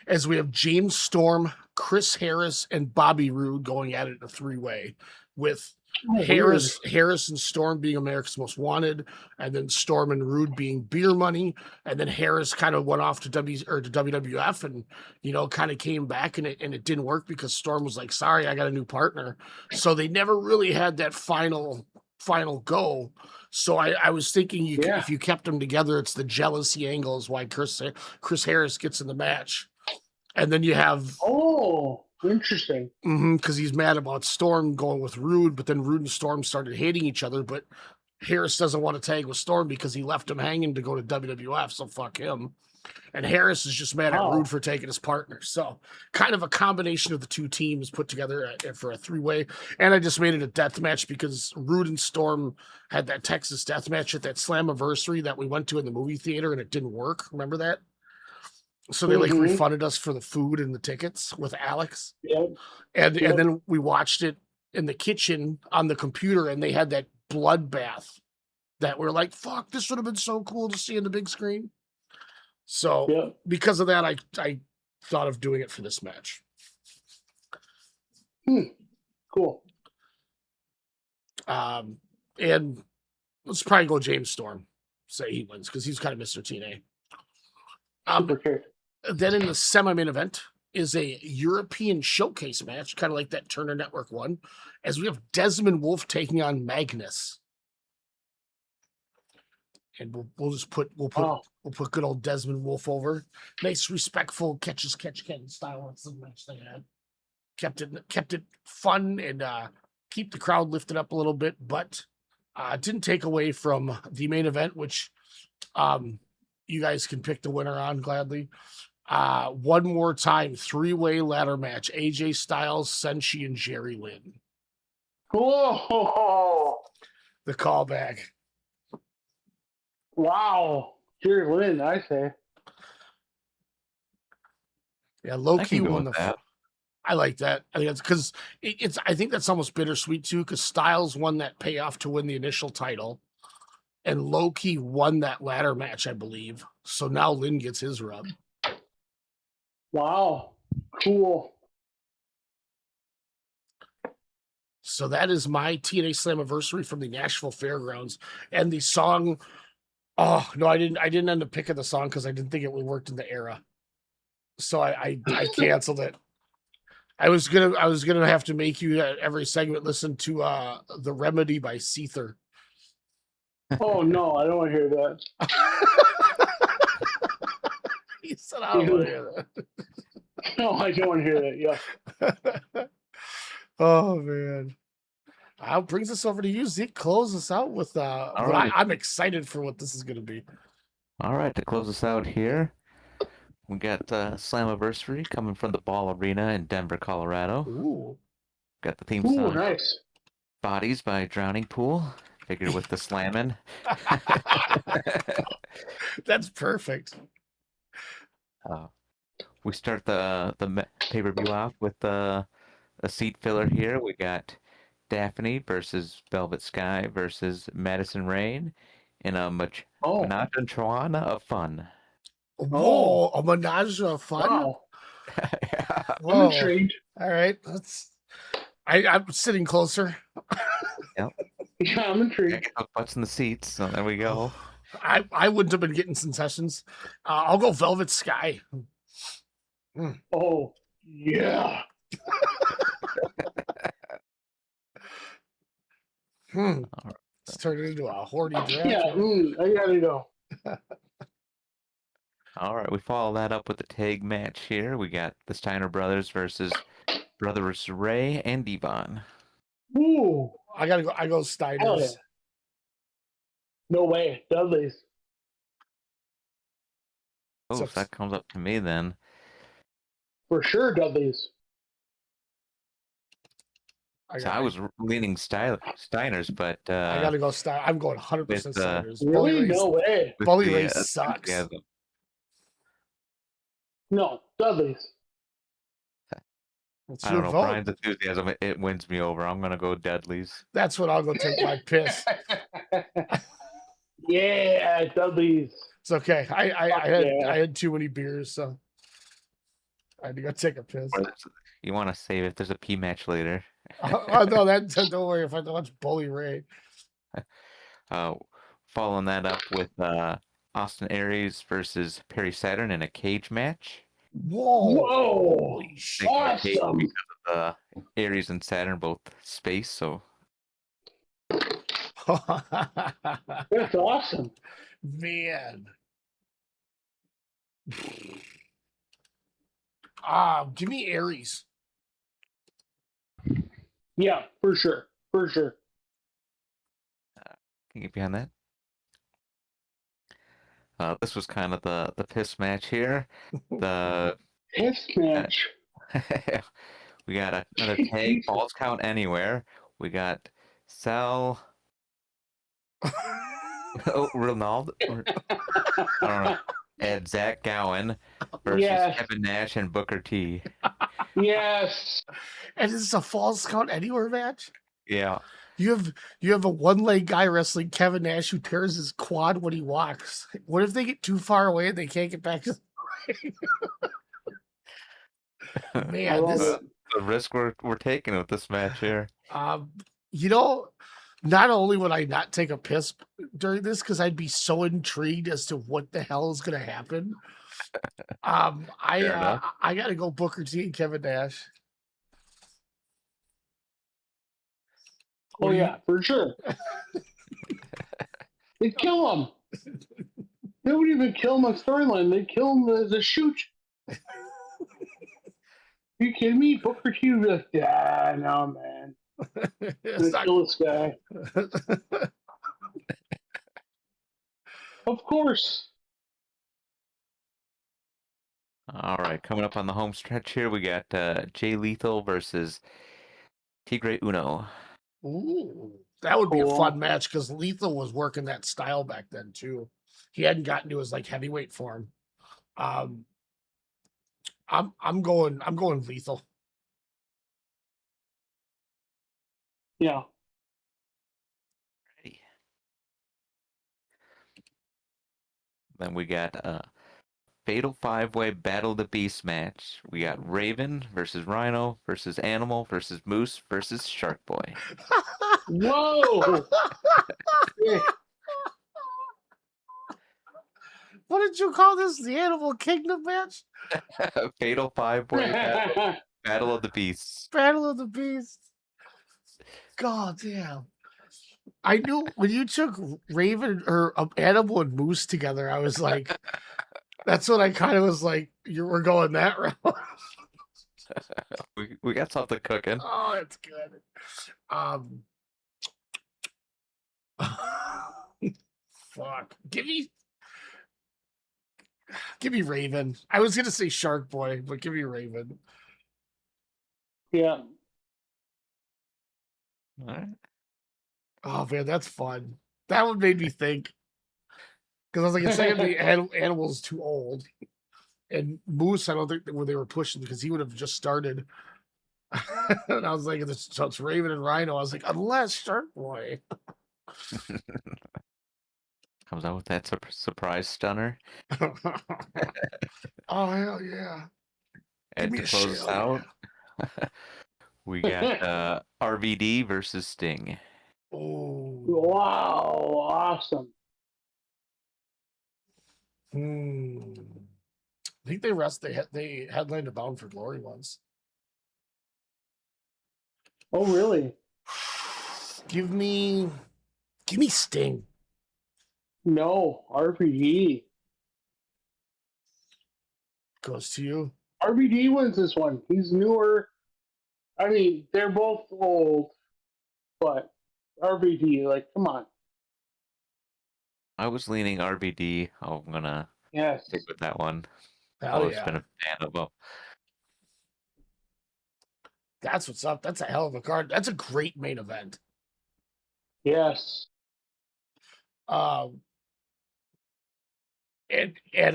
As we have James Storm, Chris Harris, and Bobby Roode going at it in a three-way, with Harris and Storm being America's Most Wanted, and then Storm and Roode being beer money, and then Harris kind of went off to WWF, and kind of came back, and it didn't work because Storm was like, "Sorry, I got a new partner." So they never really had that final go. So I was thinking if you kept them together, it's the jealousy angle is why Chris Harris gets in the match, and then you have interesting. Because he's mad about Storm going with Roode, but then Roode and Storm started hating each other. But Harris doesn't want to tag with Storm because he left him hanging to go to WWF, so fuck him. And Harris is just mad at Roode for taking his partner. So kind of a combination of the two teams put together for a three-way. And I just made it a death match because Roode and Storm had that Texas death match at that Slammiversary that we went to in the movie theater, and it didn't work. Remember that? So they refunded us for the food and the tickets with Alex. Yep. And then we watched it in the kitchen on the computer, and they had that bloodbath that we're like, fuck, this would have been so cool to see in the big screen. So because of that, I thought of doing it for this match. Cool. And let's probably go James Storm. Say he wins because he's kind of Mr. TNA. Then in the semi-main event is a European showcase match, kind of like that Turner Network one, as we have Desmond Wolfe taking on Magnus. And we'll put good old Desmond Wolfe over. Nice, respectful catch can style. That's the match they had. Kept it fun and keep the crowd lifted up a little bit, but didn't take away from the main event, which you guys can pick the winner on gladly. One more time, three-way ladder match: AJ Styles, Senshi, and Jerry Lynn. Cool. The callback. Wow, Jerry Lynn, I say. Yeah, low-key won the. I like that. I think that's because I think that's almost bittersweet too, because Styles won that payoff to win the initial title, and low-key won that ladder match, I believe. So now Lynn gets his rub. Wow, cool. So that is my TNA Slammiversary from the Nashville Fairgrounds, and the song. Oh no, I didn't end up picking the song because I didn't think it would work in the era. So I canceled it. I was gonna have to make you at every segment listen to The Remedy by Seether. Oh no, I don't want to hear that. He said I don't want to hear that. No, I don't want to hear that. Yeah. Oh man. Brings us over to you, Zeke. Close us out with right. I'm excited for what this is going to be. All right, to close us out here, we got Slammiversary coming from the Ball Arena in Denver, Colorado. Ooh. Got the theme song. Nice. Bodies by Drowning Pool. Figured with the slamming. That's perfect. We start the pay-per-view off with a seat filler here. We got Daphne versus Velvet Sky versus Madison Rain in a menage a trois of fun. Whoa, a menage of fun? Wow. Yeah. I'm intrigued. All right, I'm sitting closer. Yep. Yeah, I'm intrigued. Get those butts in the seats. So there we go. I wouldn't have been getting concessions. I'll go Velvet Sky. Oh, yeah. Let's turn it into a horny draft. Yeah, I gotta go. All right, we follow that up with the tag match here. We got the Steiner brothers versus brothers Ray and Devon. Ooh, I gotta go. I go Steiners. Yeah. No way, Dudley's. Oh, so that comes up to me then. For sure, Dudley's. I was leaning Steiners, but I gotta go Steiner. I'm going 100% Steiners. Really? No way. Bully Ray sucks. No, Dudley's. It's I your don't know. vote. Brian's enthusiasm, it wins me over. I'm gonna go Dudley's. That's what I'll go take my piss. Yeah, Dudley's. It's okay. Yeah. I had too many beers, so I had to go take a piss. You want to save if there's a P match later. Oh no, don't worry if I don't watch Bully Ray. Following that up with Austin Aries versus Perry Saturn in a cage match. Whoa! Holy shit. Thinking of cage Awesome. because of Aries and Saturn both space, so That's awesome. Man. Give me Aries. Yeah, for sure. For sure. can you get behind that? This was kind of the piss match here. The Piss match. we got another tag falls count anywhere. We got Sal. Oh, Ronaldo. I don't know. And Zach Gowen versus Yes. Kevin Nash and Booker T. Yes. And this is a falls count anywhere match? Yeah. You have a one-leg guy wrestling Kevin Nash who tears his quad when he walks. What if they get too far away and they can't get back to the ring? Man, I love this it. The risk we're taking with this match here. Not only would I not take a piss during this because I'd be so intrigued as to what the hell is going to happen. enough. I got to go Booker T and Kevin Nash. Oh yeah, for sure. They'd kill him. They wouldn't even kill him on storyline. They'd kill him as a shoot. Are you kidding me? Booker T would be like, yeah, no, man. It's Gonna kill this guy. Of course. All right, coming up on the home stretch here, we got Jay Lethal versus Tigre Uno. Ooh, that would be a Cool. fun match because Lethal was working that style back then too. He hadn't gotten to his like heavyweight form. I'm going Lethal. Yeah. Ready. Then we got a Fatal 5-Way Battle of the Beast match. We got Raven versus Rhino versus Animal versus Moose versus Shark Boy. Whoa. What did you call this? The Animal Kingdom match? Fatal 5-Way Battle of the Beasts. Battle of the Beasts. God damn. I knew when you took Raven or Animal and Moose together, I was like, that's what I kind of was like, we're going that route. We got something cooking. Oh, it's good. Fuck. Give me Raven. I was gonna say Shark Boy, but give me Raven. Yeah. All right. Oh man, that's fun. That one made me think. Because I was like, it's not gonna be Animal's too old. And Moose, I don't think where they were pushing because he would have just started. And I was like, it's Raven and Rhino. I was like, unless Shark Boy. Comes out with that surprise stunner. Oh hell yeah. And me to a close us shell, out, we got RVD versus Sting. Oh. Wow. Awesome. I think they headlined a Bound for Glory once. Oh, really? Give me Sting. No. RPG. Goes to you. RBD wins this one. He's newer. I mean, they're both old, but RBD, like, come on. I was leaning RVD. I'm gonna Yes. stick with that one. Hell Always yeah. been a fan of them. That's what's up. That's a hell of a card. That's a great main event. Yes. And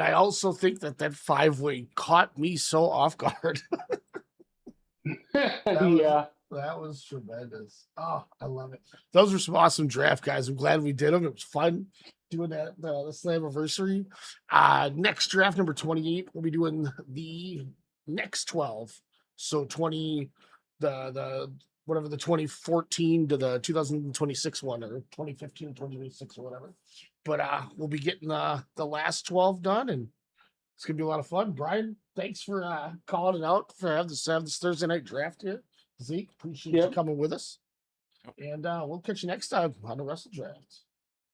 I also think that 5-way caught me so off guard. Yeah. That was tremendous. Oh, I love it. Those were some awesome draft guys. I'm glad we did them. It was fun doing that the Slammiversary. Next draft number 28, we'll be doing the next 12. So 20 the whatever the 2014 to the 2026 one, or 2015 to 2026 or whatever. But we'll be getting the last 12 done, and it's gonna be a lot of fun. Brian, thanks for calling it out for have this Thursday night draft here. Zeke, appreciate you coming with us. And we'll catch you next time on the WrestleDraft.